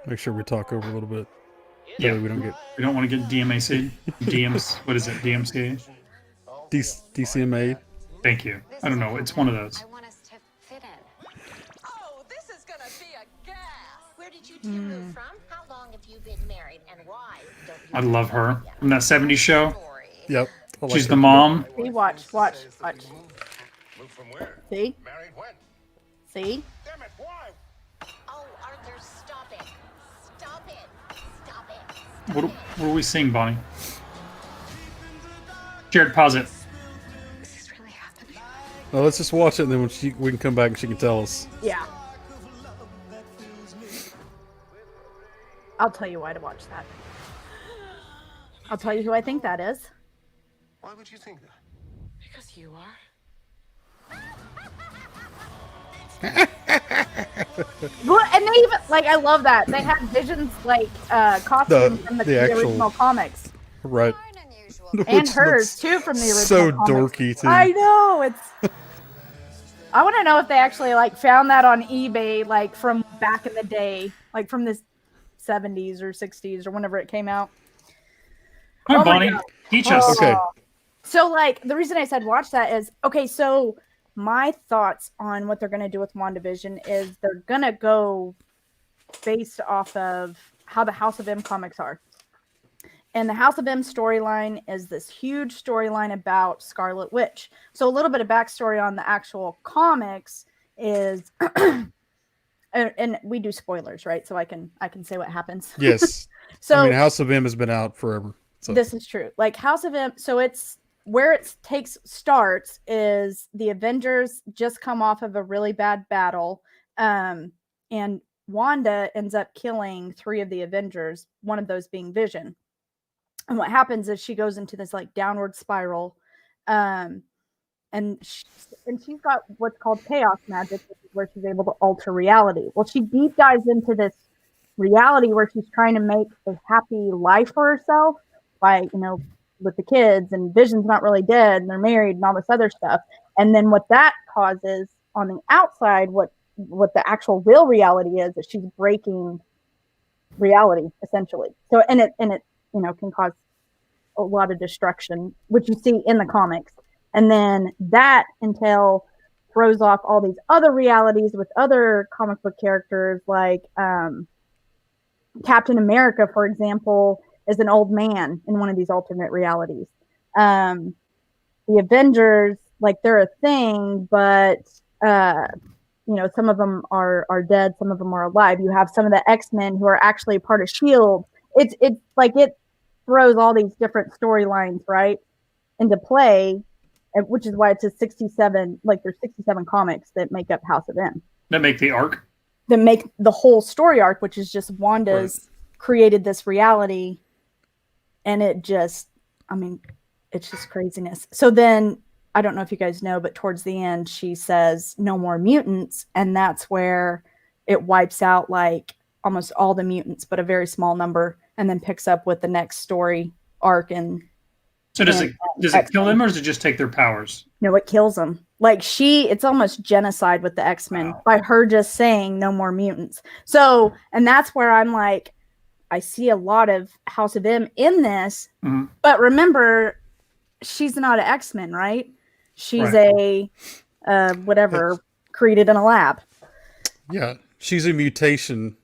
Make sure we talk over a little bit. That Yeah, way we don't get we don't want to get DMAC. DMs. What is it? DMCA. DCMA. Thank you. I don't know. It's one of those. I want us to fit in. Oh, this is gonna be a gas. Where did you two move from? How long have you been married, and why don't you? I love her from that '70s show. Story. Yep. I like She's her. the mom. See, watch. Move from where? See, Married when? see. Damn it, why? Oh, Arthur, stop it! Stop it! Stop it! What are we seeing, Bonnie? Jared, pause it. This is really happening. Well, let's just watch it, and then we can come back and she can tell us. Yeah. I'll tell you why to watch that. I'll tell you who I think that is. Why would you think that? Because you are. Well, and they even like I love that they had Vision's like costumes from the actual- original comics Right. You're an unusual. and Which hers looks too from the original. so comics. dorky too. I know it's. I want to know if they actually like found that on eBay, like from back in the day, like from the 70s or 60s or whenever it came out. Come on, Oh my Bonnie. God. Teach us. Okay. So, like, the reason I said watch that is okay. So, my thoughts on what they're going to do with WandaVision is they're going to go based off of how the House of M comics are. And the House of M storyline is this huge storyline about Scarlet Witch. So, a little bit of backstory on the actual comics is, and we do spoilers, right? So I can say what happens. Yes. So I mean, House of M has been out forever. So this is true. Like House of M, so it's where it starts is the Avengers just come off of a really bad battle, and Wanda ends up killing 3 of the Avengers, one of those being Vision. And what happens is she goes into this like downward spiral, and she's got what's called chaos magic, which is where she's able to alter reality. Well, she deep dives into this reality where she's trying to make a happy life for herself by, with the kids, and Vision's not really dead and they're married and all this other stuff. And then what that causes on the outside, what the actual real reality is that she's breaking reality essentially. So, and it can cause a lot of destruction, which you see in the comics. And then that throws off all these other realities with other comic book characters like, Captain America, for example, is an old man in one of these alternate realities. The Avengers, like they're a thing, but some of them are dead, some of them are alive. You have some of the X-Men who are actually part of SHIELD. It's like it throws all these different storylines right into play, which is why it's a 67. Like there's 67 comics that make up House of M. That make the arc. That make the whole story arc, which is just Wanda's created this reality, and it's just craziness. So then, I don't know if you guys know, but towards the end, she says no more mutants, and that's where it wipes out like almost all the mutants, but a very small number, and then picks up with the next story arc. And So does it kill them, or does it just take their powers? no, it kills them. Like it's almost genocide with the X-Men by her just saying no more mutants. So, and that's where I'm like, I see a lot of House of M in this, but remember, she's not an X-Men, right? She's a whatever created in a lab. Yeah, she's a mutation.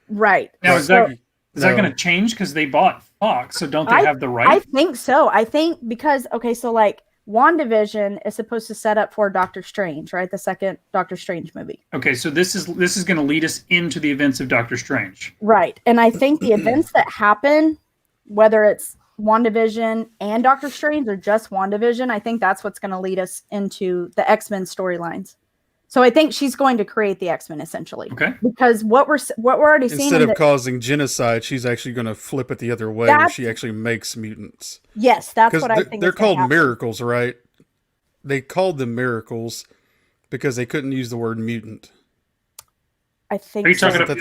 Right. Now, is that going to change because they bought Fox? So don't they have the right? I think so. I think because so like WandaVision is supposed to set up for Doctor Strange, right? The second Doctor Strange movie. Okay, so this is going to lead us into the events of Doctor Strange. Right. And I think the events that happen, whether it's WandaVision and Doctor Strange or just WandaVision, I think that's what's going to lead us into the X-Men storylines. So I think she's going to create the X-Men essentially. Okay. Because what we're already seeing Instead of causing genocide, she's actually going to flip it the other way, where she actually makes mutants. Yes, that's what I think. They're called miracles, right? They called them miracles because they couldn't use the word mutant. I think. Are you talking about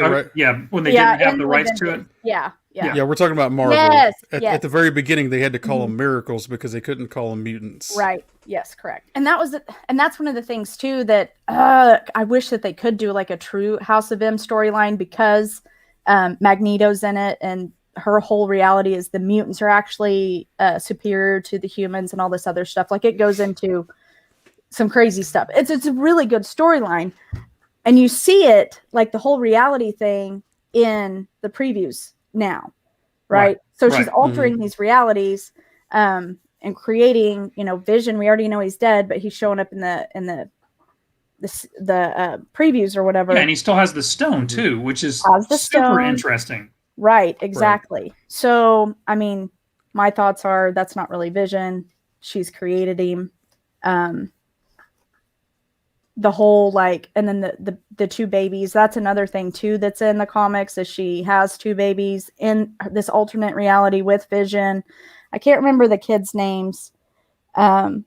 when they didn't have the rights to it? Yeah. Yeah, we're talking about Marvel. Yes, at the very beginning, they had to call them miracles because they couldn't call them mutants. Right. Yes, correct. And that's one of the things too that I wish that they could do like a true House of M storyline because Magneto's in it and her whole reality is the mutants are actually superior to the humans and all this other stuff. Like it goes into some crazy stuff. It's a really good storyline, and you see it like the whole reality thing in the previews now, right? So she's altering these realities and creating, Vision. We already know he's dead, but he's showing up in the previews or whatever. Yeah, and he still has the stone too, which is super interesting. Right, exactly. Right. So, I mean, my thoughts are that's not really Vision. She's created him. The whole and then the two babies, that's another thing too that's in the comics is she has two babies in this alternate reality with Vision. I can't remember the kids' names, but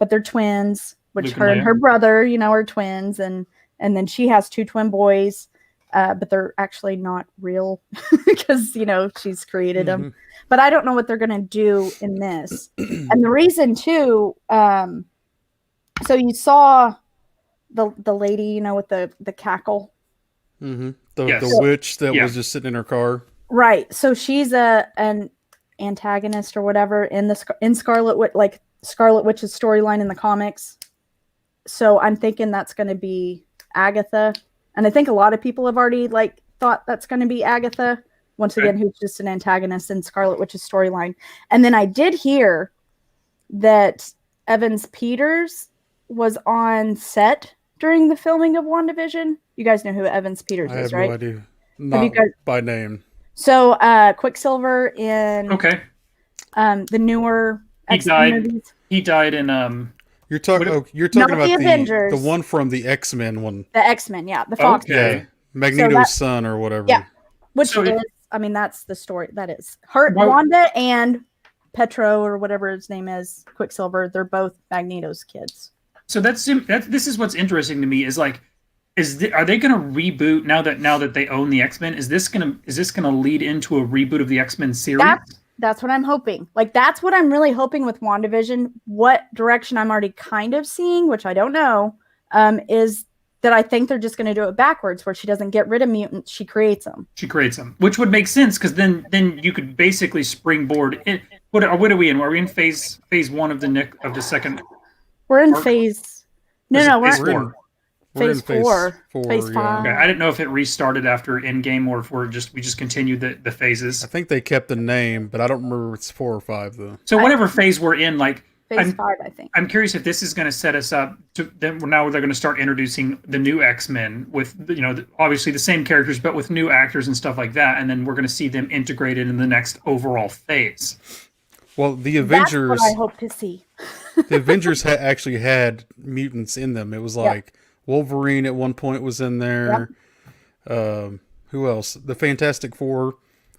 they're twins, which her and her brother, are twins, and then she has two twin boys, but they're actually not real because she's created them. But I don't know what they're gonna do in this, and the reason too. So you saw the lady, with the cackle. The witch that was just sitting in her car. Right. So she's an antagonist or whatever in Scarlet Witch, Scarlet Witch's storyline in the comics. So I'm thinking that's going to be Agatha, and I think a lot of people have already thought that's going to be Agatha. Once again, who's just an antagonist in Scarlet Witch's storyline. And then I did hear that Evans Peters was on set during the filming of WandaVision. You guys know who Evans Peters is, right? I have no idea. Not by name. So Quicksilver in the newer X-Men movies. He died in You're talking about the Avengers. The one from the X-Men one. The X-Men, yeah, the Fox. Okay. Yeah, Magneto's son or whatever. Yeah, which is, that's the story. That is her, Wanda and Petro or whatever his name is, Quicksilver. They're both Magneto's kids. So this is what's interesting to me is are they going to reboot now that they own the X-Men? Is this gonna lead into a reboot of the X-Men series? That's what I'm hoping. That's what I'm really hoping with WandaVision. What direction I'm already kind of seeing, which I don't know, is that I think they're just going to do it backwards, where she doesn't get rid of mutants, she creates them. Which would make sense because then you could basically springboard. What are we in? Are we in phase one of the second? We're in phase. We're in phase four. Phase 5. Okay, I didn't know if it restarted after Endgame or if we just continued the phases. I think they kept the name, but I don't remember if it's 4 or 5 though. So whatever phase we're in, phase 5, I think. I'm curious if this is going to set us up to then. Now they're going to start introducing the new X-Men with obviously the same characters but with new actors and stuff like that, and then we're going to see them integrated in the next overall phase. Well, the Avengers. That's what I hope to see. The Avengers actually had mutants in them. It was Wolverine at one point was in there. Yep. Who else? The Fantastic Four.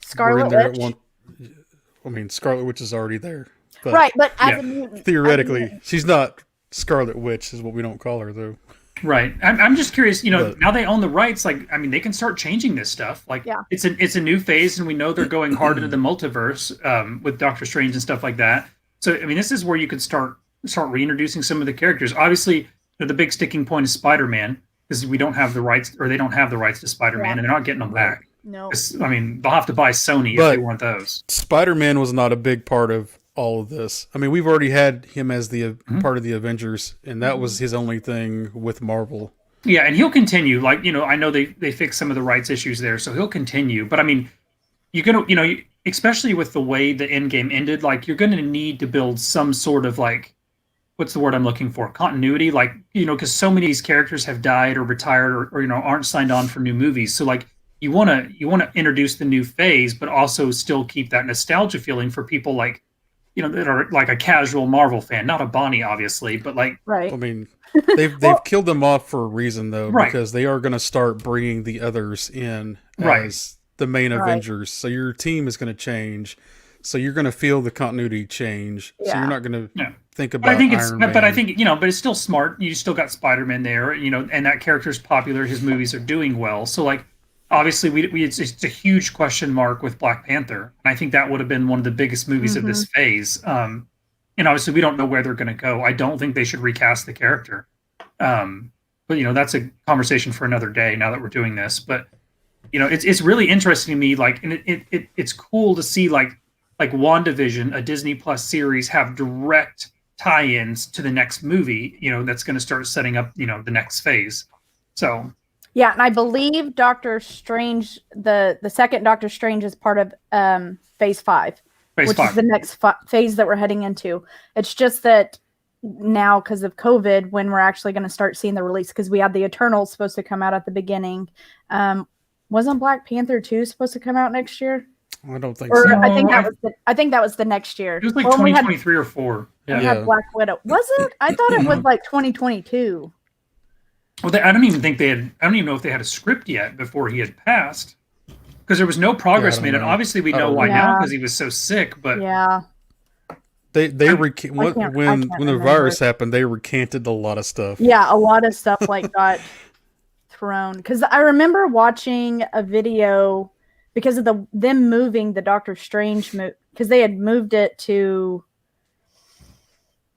Scarlet Witch. Scarlet Witch is already there. But, right, but as a mutant. Theoretically, she's not Scarlet Witch, is what we don't call her, though. Right. I'm just curious, now they own the rights, they can start changing this stuff. It's a new phase, and we know they're going hard into the multiverse with Doctor Strange and stuff like that. So, this is where you could start reintroducing some of the characters. Obviously, the big sticking point is Spider-Man because we don't have the rights, or they don't have the rights to Spider-Man, Yeah. and they're not getting them back. No. I mean, they'll have to buy Sony if But- they want those. Spider-Man was not a big part of all of this. I mean, we've already had him as the part of the Avengers, and that was his only thing with Marvel. Yeah, and he'll continue. Like, I know they fixed some of the rights issues there, so he'll continue. But I mean, you're gonna, especially with the way the Endgame ended, like you're gonna need to build some sort of like, what's the word I'm looking for? Continuity, like because so many of these characters have died or retired or aren't signed on for new movies. So like you wanna introduce the new phase, but also still keep that nostalgia feeling for people like that are like a casual Marvel fan, not a Bonnie, obviously, but like Right. I mean, they've killed them off for a reason though, Right. because they are going to start bringing the others in Right. as the main Avengers. So your team is going to change. So you're going to feel the continuity change. So Yeah. you're not going to Yeah. think about But I think it's, Iron Man. but I think but it's still smart. You still got Spider-Man there, and that character's popular. His movies are doing well. So like, obviously, it's a huge question mark with Black Panther, and I think that would have been one of the biggest movies of this phase. And obviously, we don't know where they're going to go. I don't think they should recast the character. But that's a conversation for another day. Now that we're doing this, but it's really interesting to me. Like, and it's cool to see like WandaVision, a Disney Plus series, have direct tie-ins to the next movie. That's going to start setting up the next phase. So Yeah, and I believe Doctor Strange, the second Doctor Strange, is part of Phase 5, Phase which 5. is the next phase that we're heading into. It's just that now, because of COVID, when we're actually going to start seeing the release, because we had the Eternals supposed to come out at the beginning. Wasn't Black Panther 2 supposed to come out next year? I don't think Or so. I think No, that was the next year. It was like Or when we had- 2023 or 4. we Yeah. had Black Widow. Was it? I thought it was like 2022. Well, I don't even think they had. I don't even know if they had a script yet before he had passed, because there was no progress don't made. And know. obviously, we I know don't why know. now Yeah. because he was so sick. But Yeah. They I when can't when the remember. virus happened, they recanted a lot of stuff. Yeah, a lot of stuff like got thrown. Because I remember watching a video because of them moving the Doctor Strange because they had moved it to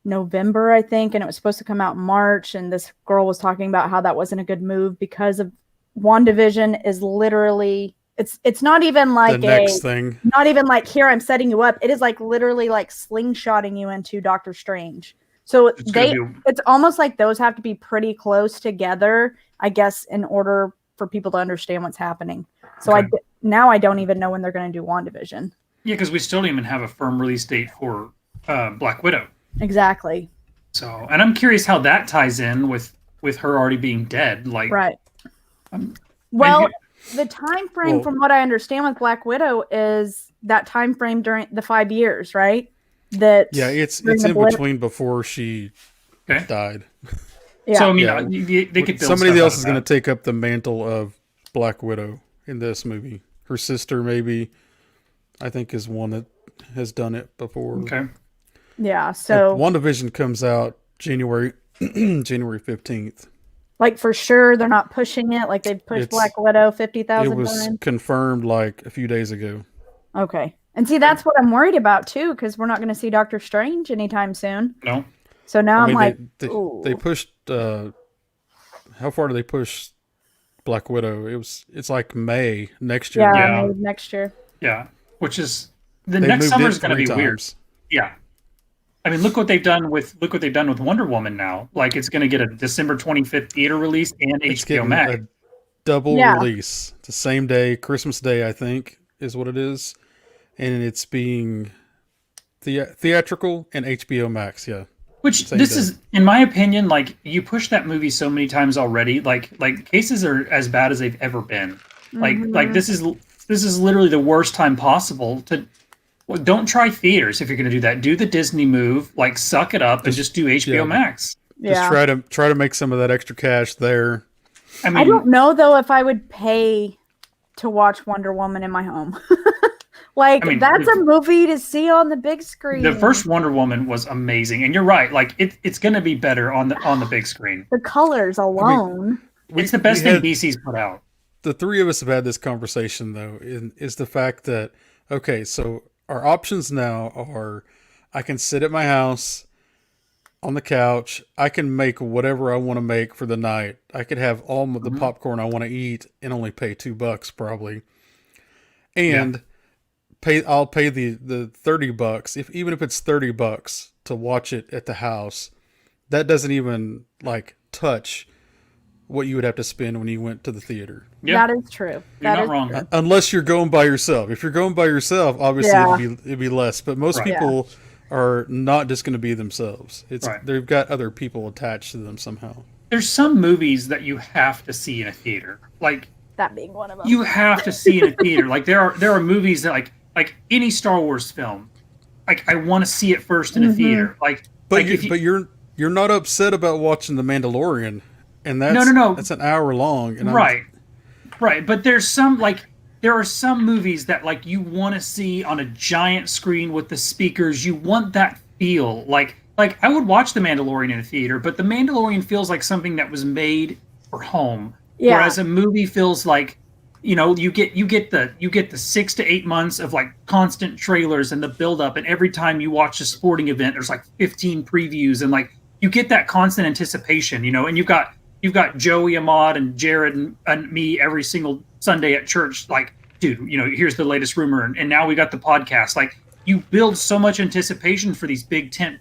November, I think, and it was supposed to come out in March. And this girl was talking about how that wasn't a good move because of WandaVision is literally it's not even like The next thing. not even like here I'm setting you up. It is like literally like slingshotting you into Doctor Strange. So It's gonna be- it's almost like those have to be pretty close together, I guess, in order for people to understand what's happening. So Okay. now I don't even know when they're going to do WandaVision. yeah, because we still don't even have a firm release date for Black Widow. Exactly. So, and I'm curious how that ties in with her already being dead. Like, Right. Um, Well, and the time frame, Well- from what I understand with Black Widow, is that time frame during the 5 years, right? That Yeah, it's during the in blip- between before she Okay. died. Yeah. So I mean, Yeah. they could build Somebody stuff else out is of going that. to take up the mantle of Black Widow in this movie. Her sister, maybe, I think, is one that has done it before. Okay. Yeah. So WandaVision comes out January 15th. like for sure they're not pushing it. Like they've pushed It's- Black Widow It 50,000 was times. confirmed like a few days ago. Okay. And see, that's what I'm worried about too, because we're not going to see Doctor Strange anytime soon. No. So now I I'm mean, like, they ooh. pushed. How far do they push Black Widow? It's like May next year. yeah, Yeah. maybe next year. Yeah. Which is the They next moved summer it is going to 3 be weird. times. Yeah. I mean, look what they've done with Wonder Woman now. Like, it's going to get a December 25th theater release and It's HBO getting Max. a double Yeah. release. The same day, Christmas Day, I think, is what it is, and it's being theatrical and HBO Max. Yeah, Which Same this day. is, in my opinion, like you push that movie so many times already. Like cases are as bad as they've ever been. Like this is literally the worst time possible to. Well, don't try theaters if you're going to do that. Do the Disney move, like suck it up and just do HBO yeah. Max. Yeah. just try to make some of that extra cash there. I mean, I don't know though if I would pay to watch Wonder Woman in my home. Like I mean, that's a movie to see on the big screen. the first Wonder Woman was amazing, and you're right. Like it's going to be better on the big screen. the colors alone. It's the best we thing had- DC's put out. The three of us have had this conversation though, is the fact that okay, so our options now are I can sit at my house on the couch. I can make whatever I want to make for the night. I could have all the Mhm. popcorn I want to eat and only pay $2 probably. Yeah. And I'll pay the $30 even if it's $30 to watch it at the house. That doesn't even like touch what you would have to spend when you went to the theater. Yeah. That is true. You're That not is wrong. true. Unless you're going by yourself. If you're going by yourself, obviously Yeah. it'd be less. But most Right. people are not just going to be themselves. Right. They've got other people attached to them somehow. There's some movies that you have to see in a theater. Like That being one of them. you have to see in a theater. Like there are movies that like any Star Wars film. Like I want to see it first in a theater. Like But like you're not upset about watching The Mandalorian, and that's No. that's an hour long. And right. But there are some movies that like you want to see on a giant screen with the speakers. You want that feel. Like I would watch The Mandalorian in a theater, but The Mandalorian feels like something that was made for home. Yeah. Whereas a movie feels like, you get the 6 to 8 months of like constant trailers and the build up, and every time you watch a sporting event, there's like 15 previews, and like you get that constant anticipation, and you've got Joey, Ahmad, and Jared and me every single Sunday at church. Like, dude, here's the latest rumor, and now we got the podcast. Like, you build so much anticipation for these big tent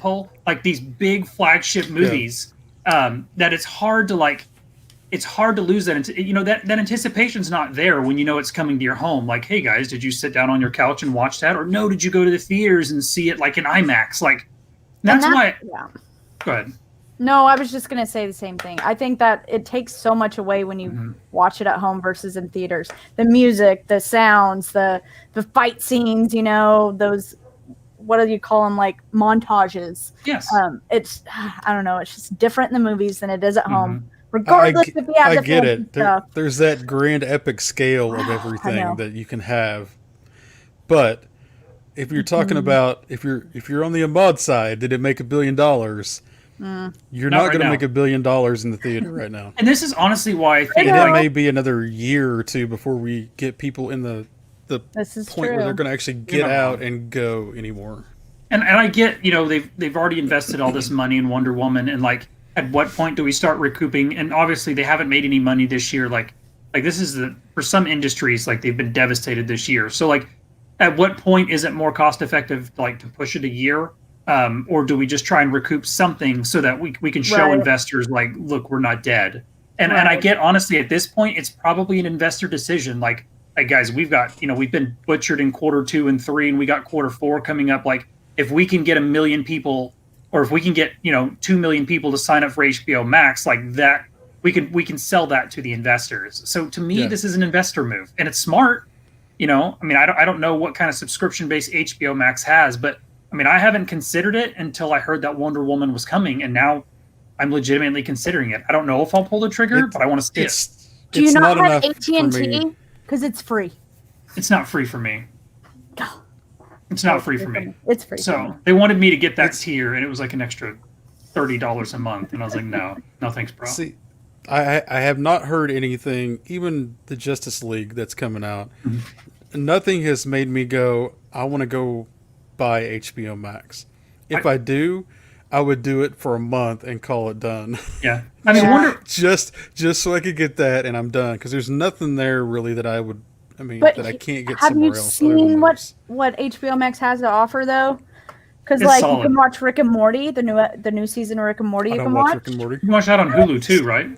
pole, like these big flagship movies, that it's hard to lose that. That anticipation's not there when it's coming to your home. Like, hey guys, did you sit down on your couch and watch that, or no? Did you go to the theaters and see it like in IMAX? Like, that's why. Yeah. Go ahead. No, I was just going to say the same thing. I think that it takes so much away when you watch it at home versus in theaters. The music, the sounds, the fight scenes, those, what do you call them, like montages? Yes. It's, I don't know, it's just different in the movies than it is at home. Regardless if you have I the get fancy it. stuff. There's that grand epic scale of know. everything that you can have. But if you're talking about if you're on the Ahmad side, did it make $1 billion? You're not right going to now. make $1 billion in the theater right now. And this is honestly why I think And know. it may be another year or two before we get people in the This is point where true. they're going to actually get not out wrong. and go anymore. And I get, they've already invested all this money in Wonder Woman, and like, at what point do we start recouping? And obviously, they haven't made any money this year. Like this is for some industries, like they've been devastated this year. So like, at what point is it more cost effective, like to push it a year, or do we just try and recoup something so that we can show Right. investors like, look, we're not dead. And I Right. get, honestly, at this point, it's probably an investor decision. Like guys, we've got we've been butchered in quarter 2 and 3, and we got quarter 4 coming up. Like, if we can get 1 million people, or if we can get 2 million people to sign up for HBO Max, like that, we can sell that to the investors. So to me, Yeah. this is an investor move, and it's smart. I don't know what kind of subscription base HBO Max has, but I haven't considered it until I heard that Wonder Woman was coming, and now I'm legitimately considering it. I don't know if I'll pull the trigger, but I want to see it. Do you it's not have enough for me. AT&T? Because it's free. It's not free for me. It's not free for me. It's free. for me. So they wanted me to get that tier, and it was like an extra $30 a month, and I was like, no thanks, bro. See, I have not heard anything, even the Justice League that's coming out. Nothing has made me go, I want to go buy HBO Max. If I do, I would do it for a month and call it done. Yeah, Yeah. Wonder. just so I could get that and I'm done, because there's nothing there really that I would. But that I can't get have somewhere you else. other than seen those. what HBO Max has to offer though? Because It's like solid. you can watch Rick and Morty, the new season of Rick and Morty. I You don't can watch watch. Rick and Morty. You can watch that on Hulu too, right?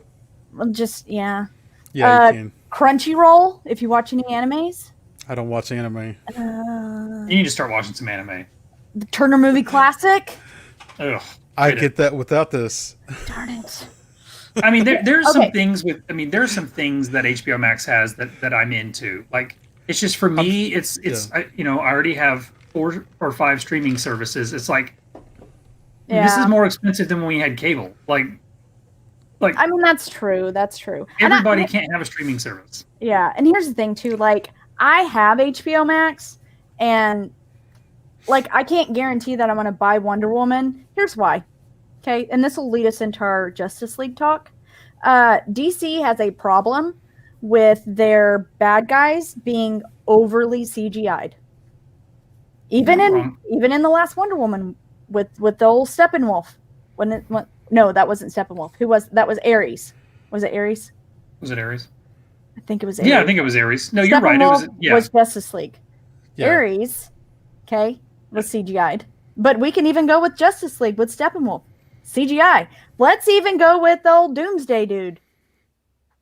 Well, just yeah. Yeah, you can. Crunchyroll, if you watch any animes. I don't watch anime. You need to start watching some anime. The Turner Movie Classic. Ugh. I Hate it. get that without this. Darn it. There's some Okay. things there's some things that HBO Max has that I'm into. Like, it's just, for me, it's I already have 4 or 5 streaming services. It's like, this is more expensive than when we had cable. Like I mean, that's true. That's true. And everybody can't have a streaming service. Yeah, and here's the thing too. Like, I have HBO Max, and like, I can't guarantee that I'm going to buy Wonder Woman. Here's why. Okay, and this will lead us into our Justice League talk. DC has a problem with their bad guys being overly CGI'd. Even Not in wrong. even in the last Wonder Woman with the old Steppenwolf. No, that wasn't Steppenwolf. That was Ares. Was it Ares? Was it Ares? I think it was Ares. Yeah, I think it was Ares. No, you're right. It Steppenwolf was Justice League. Yeah. Ares, okay, was CGI'd. But we can even go with Justice League with Steppenwolf. CGI. Let's even go with the old Doomsday dude.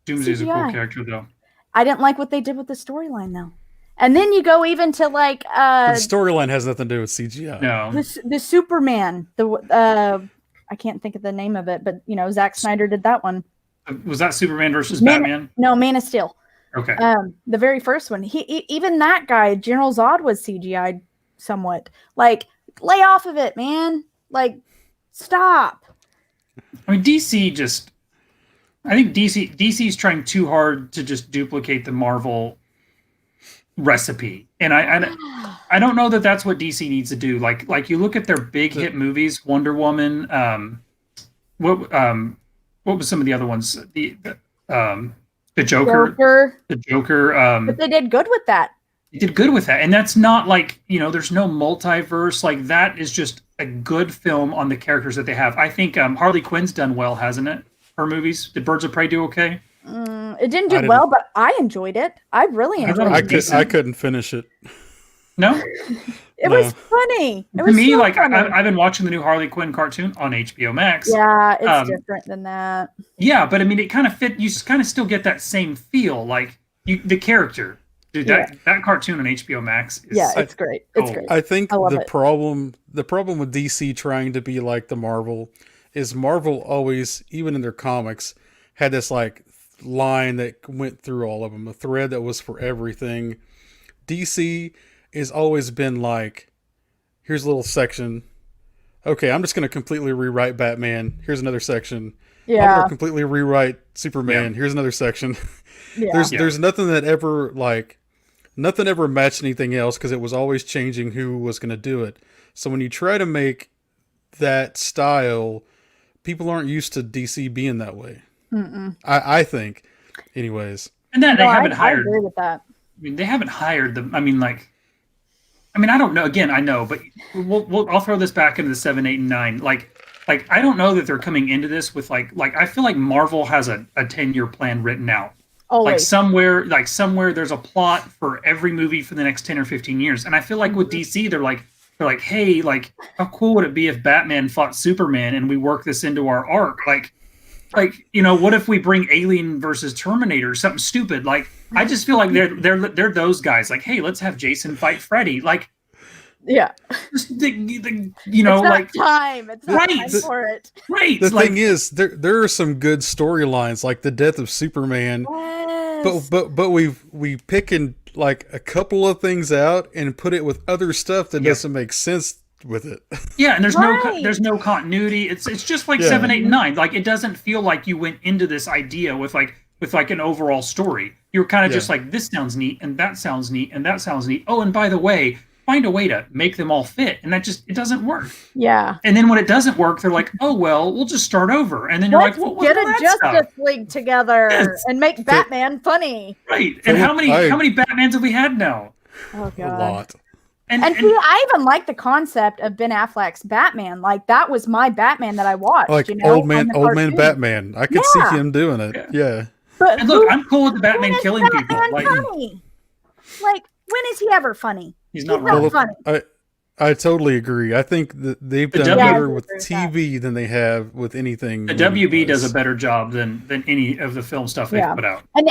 Doomsday's a cool CGI. character, though. I didn't like what they did with the storyline, though. And then you go even to like The storyline has nothing to do with CGI. No. the Superman. I can't think of the name of it, but Zack Snyder did that one. Was that Superman versus Batman? No, Man of Steel. Okay. The very first one. Even that guy, General Zod, was CGI'd somewhat. Like, lay off of it, man. Like, stop. I mean, I think DC's trying too hard to just duplicate the Marvel recipe, and I don't know that that's what DC needs to do. Like you look at their big hit movies, Wonder Woman. What was some of the other ones? The Joker. The Joker. But they did good with that. They did good with that, and that's not like there's no multiverse. Like that is just a good film on the characters that they have. I think Harley Quinn's done well, hasn't it? Her movies. Did Birds of Prey do okay? It didn't do well, but I enjoyed it. I really enjoyed it. I couldn't finish it. No? It was funny. It was To me, so like funny. I've been watching the new Harley Quinn cartoon on HBO Max. Yeah, it's different than that. Yeah, but I mean, it kind of fit. You kind of still get that same feel, like the character. Dude, that cartoon on HBO Max is it's great. It's great. I think the problem with DC trying to be like the Marvel is Marvel always, even in their comics, had this like line that went through all of them, a thread that was for everything. DC has always been like, here's a little section. Okay, I'm just going to completely rewrite Batman. Here's another section. Yeah. I'm going to completely rewrite Superman. Here's another section. Yeah. There's nothing that ever nothing ever matched anything else because it was always changing who was going to do it. So when you try to make that style, people aren't used to DC being that way. I think, anyways. And then they haven't hired. I agree with that. I mean, they haven't hired them. I mean, I don't know. Again, I know, but I'll throw this back into the 7, 8, and 9. Like I don't know that they're coming into this with like I feel like Marvel has a 10-year plan written out. Always. Like somewhere there's a plot for every movie for the next 10 or 15 years. And I feel like with DC, they're like, hey, like how cool would it be if Batman fought Superman and we work this into our arc? Like, what if we bring Alien versus Terminator, something stupid? Like, I just feel like they're those guys. Like, hey, let's have Jason fight Freddy. Like, yeah, it's not time. It's not time for it. Right. The thing is, there are some good storylines, like the death of Superman. Yes. But we picking like a couple of things out and put it with other stuff that doesn't make sense with it. Yeah, and there's no continuity. It's just like 7, 8, and 9. Like it doesn't feel like you went into this idea with an overall story. You're kind of just like, this sounds neat, and that sounds neat, and that sounds neat. Oh, and by the way, find a way to make them all fit, and it doesn't work. Yeah. And then when it doesn't work, they're like, oh well, we'll just start over. And then you're Let's like, well, get a Justice League together and make Batman funny. Right. And how many Batmans have we had now? Oh god. A lot. And see, I even like the concept of Ben Affleck's Batman. Like that was my Batman that I watched. Like old man Batman. I could see him doing it. Yeah. But and look, I'm cool with the Batman killing people. Funny? Like when is he ever funny? He's not funny. I totally agree. I think that they've done better with TV than they have with anything. The WB does a better job than any of the film stuff they've put out. And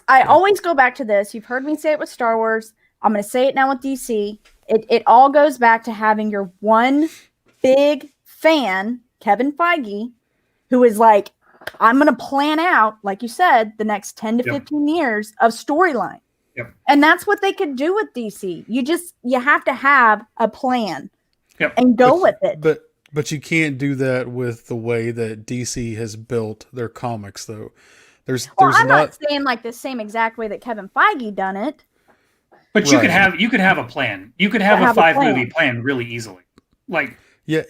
I always go back to this. You've heard me say it with Star Wars. I'm going to say it now with DC. It all goes back to having your one big fan, Kevin Feige, who is like, I'm going to plan out, like you said, the next 10 to 15 years of storyline. Yep. And that's what they could do with DC. You have to have a plan and go with it. But you can't do that with the way that DC has built their comics, though. I'm not saying like the same exact way that Kevin Feige done it. But you could have a plan. You could have a 5-movie plan really easily. Like you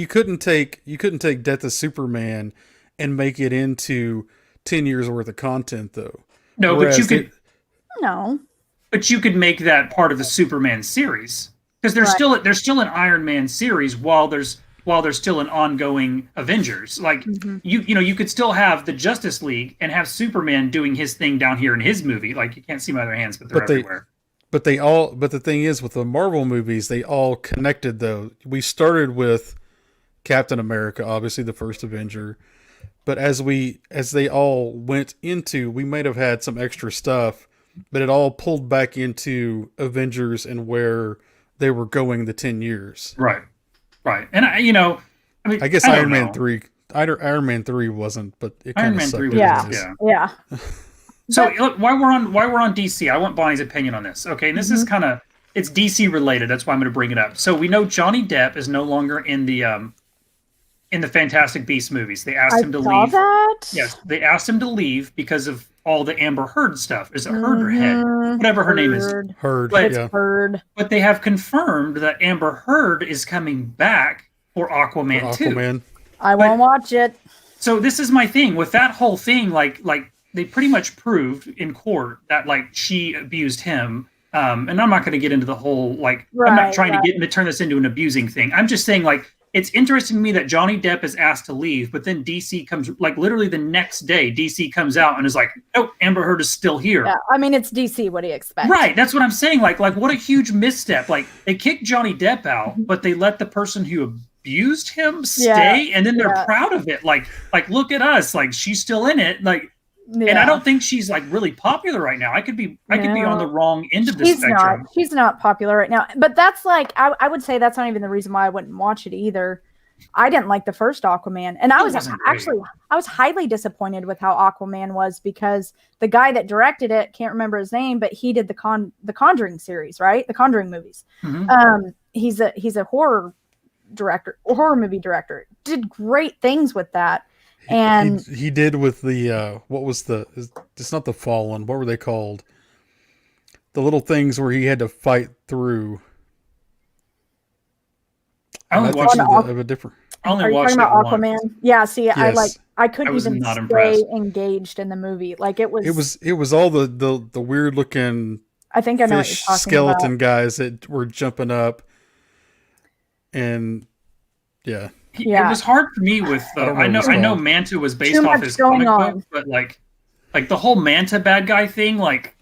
couldn't take Death of Superman and make it into 10 years worth of content, though. No, but you could. No. But you could make that part of the Superman series. because there's still an Iron Man series while there's still an ongoing Avengers. Like you could still have the Justice League and have Superman doing his thing down here in his movie. Like you can't see my other hands, but they're everywhere. But the thing is, with the Marvel movies, they all connected though. We started with Captain America, obviously the first Avenger. But as they all went into, we might have had some extra stuff, but it all pulled back into Avengers and where they were going the 10 years. Right. And I mean, I guess Iron Man 3 wasn't, but it kind of sucked. Yeah. So look, while we're on DC, I want Bonnie's opinion on this. Okay, and this is it's DC related. That's why I'm going to bring it up. So we know Johnny Depp is no longer in the Fantastic Beasts movies. They asked him to leave. That? Yes, they asked him to leave because of all the Amber Heard stuff. Is it Heard or Head? Whatever her name is. Heard. But, yeah. Heard. But they have confirmed that Amber Heard is coming back for Aquaman 2. I won't watch it. So this is my thing with that whole thing. Like they pretty much proved in court that like she abused him. And I'm not going to get into the whole I'm not trying to turn this into an abusing thing. I'm just saying like it's interesting to me that Johnny Depp is asked to leave, but then DC comes like literally the next day. DC comes out and is like, "Oh, Amber Heard is still here." Yeah, I mean it's DC. What do you expect? Right, that's what I'm saying. Like what a huge misstep. Like they kicked Johnny Depp out, but they let the person who abused him stay, and then they're proud of it. Like look at us. Like she's still in it. Like. Yeah. And I don't think she's like really popular right now. I could be on the wrong end of the spectrum. She's not popular right now. But that's like I would say that's not even the reason why I wouldn't watch it either. I didn't like the first Aquaman, and I was highly disappointed with how Aquaman was because the guy that directed it, can't remember his name, but he did the Conjuring series, right? The Conjuring movies. Mm-hmm. He's a horror movie director. Did great things with that. And he did with the it's not the Fallen, what were they called, the little things where he had to fight through. I only watched of a different. Are you talking about Aquaman? Once. Yeah, see, yes. I couldn't even stay engaged in the movie. Like it was all the weird looking I think I know what you're talking skeleton about. Guys that were jumping up, and yeah. It was hard for me with I know Manta was based off his comic book, but like the whole Manta bad guy thing, like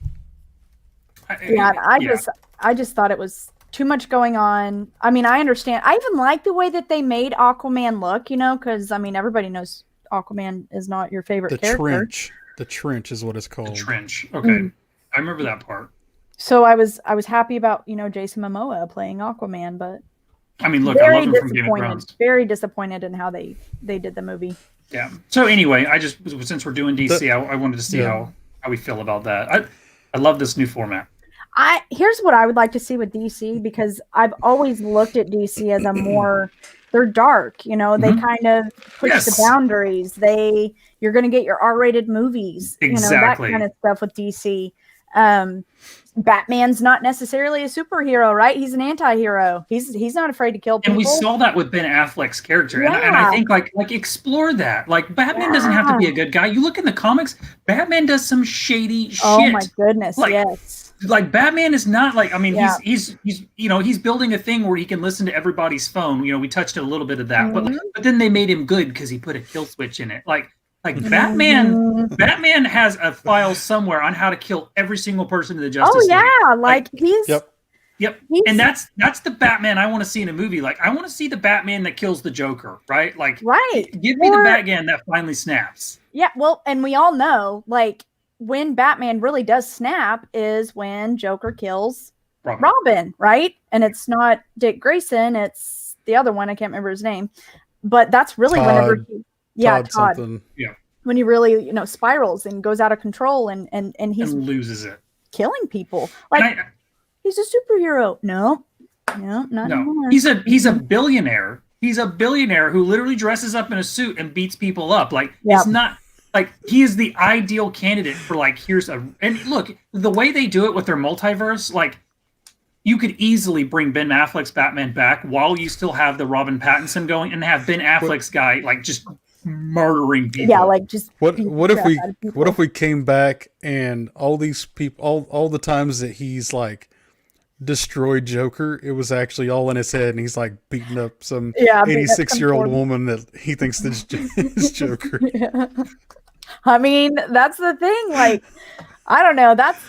I just thought it was too much going on. I mean, I understand. I even like the way that they made Aquaman look, because I mean everybody knows Aquaman is not your favorite character. The Trench is what it's called. The Trench. Okay. I remember that part. So I was happy about, Jason Momoa playing Aquaman, but I mean, look, I love him from Game of Thrones. Very disappointed in how they did the movie. Yeah. So anyway, since we're doing DC, I wanted to see how we feel about that. I love this new format. Here's what I would like to see with DC, because I've always looked at DC as a more, they're dark, they kind of push the boundaries. You're going to get your R-rated movies, that kind of stuff with DC. Batman's not necessarily a superhero, right? He's an anti-hero. He's not afraid to kill people. And we saw that with Ben Affleck's character. And I think like explore that. Like Batman doesn't have to be a good guy. You look in the comics, Batman does some shady shit. Oh my goodness, yes. Like Batman is not like, I mean, he's he's building a thing where he can listen to everybody's phone. We touched a little bit of that, but then they made him good because he put a kill switch in it. Like Batman has a file somewhere on how to kill every single person in the Justice League. Oh yeah, he's Yep. And that's the Batman I want to see in a movie. Like I want to see the Batman that kills the Joker, right? Like give me the Batman that finally snaps. Yeah, well, and we all know when Batman really does snap is when Joker kills Robin, right? And it's not Dick Grayson, it's the other one, I can't remember his name. But that's really Todd. Todd. Yeah. When he really, spirals and goes out of control and he's loses it. Killing people. He's a superhero. No, not anymore. He's a billionaire. He's a billionaire who literally dresses up in a suit and beats people up. It's not he is the ideal candidate for and look, the way they do it with their multiverse, you could easily bring Ben Affleck's Batman back while you still have the Robin Pattinson going and have Ben Affleck's guy just murdering people. Yeah, what if we came back and all these people, all the times that he's destroy Joker, it was actually all in his head, and he's like beating up some beating up some 86-year-old poor- woman that he thinks is Joker. Yeah. I mean, that's the thing. Like, I don't know. That's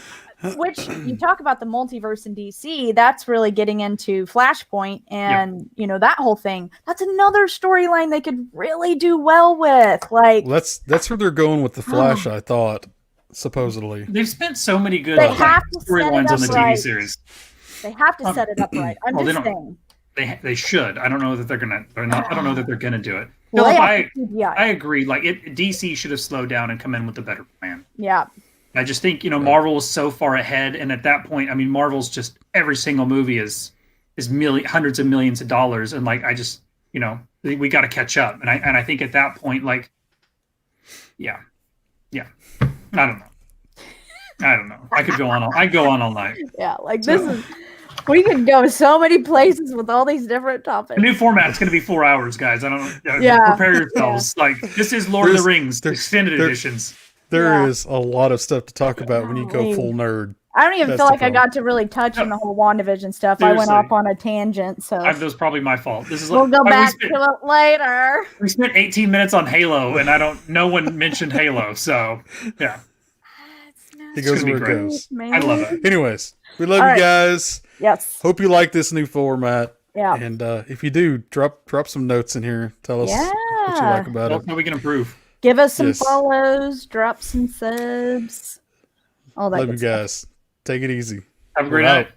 which you talk about the multiverse in DC. That's really getting into Flashpoint and that whole thing. That's another storyline they could really do well with. Like, Well, that's where they're going with the Flash. I thought supposedly They've spent so many good They have to set it storylines on the up TV right. series. they have to set it up right. I'm well, they just don't- saying. They should. I don't know that they're gonna. They're not. I don't know that they're gonna do it. Well, Philip, they have to CGI. I agree. Like DC should have slowed down and come in with a better plan. Yeah. I just think Marvel was so far ahead, and at that point, I mean, Marvel's just every single movie is hundreds of millions of dollars, and like I just we got to catch up, and I think at that point, like, yeah, I don't know. I could go on. I go on all night. Yeah. Like this is. We can go so many places with all these different topics. The new format is going to be 4 hours, guys. I don't know. Yeah. Prepare yourselves. Like this is Lord of the Rings extended there- editions. there is a lot of stuff to talk about when you go Golly. full nerd. I don't even That's feel the like I got to really touch on the whole WandaVision stuff. I went Seriously. off on a tangent, so That was probably my fault. This is we'll go like, back to it later. we spent 18 minutes on Halo, and no one mentioned Halo. So yeah, It goes gonna be where it great. goes. I love it. Anyways, we love All you right. guys. Yes. Hope you like this new format. Yeah. And if you do, drop some notes in here. Tell us what you Yeah. like about Well, it. so we can improve. Give us some Yes. follows, drop some subs, all that Love good you stuff. guys. Take it easy. Have a great We're out. night.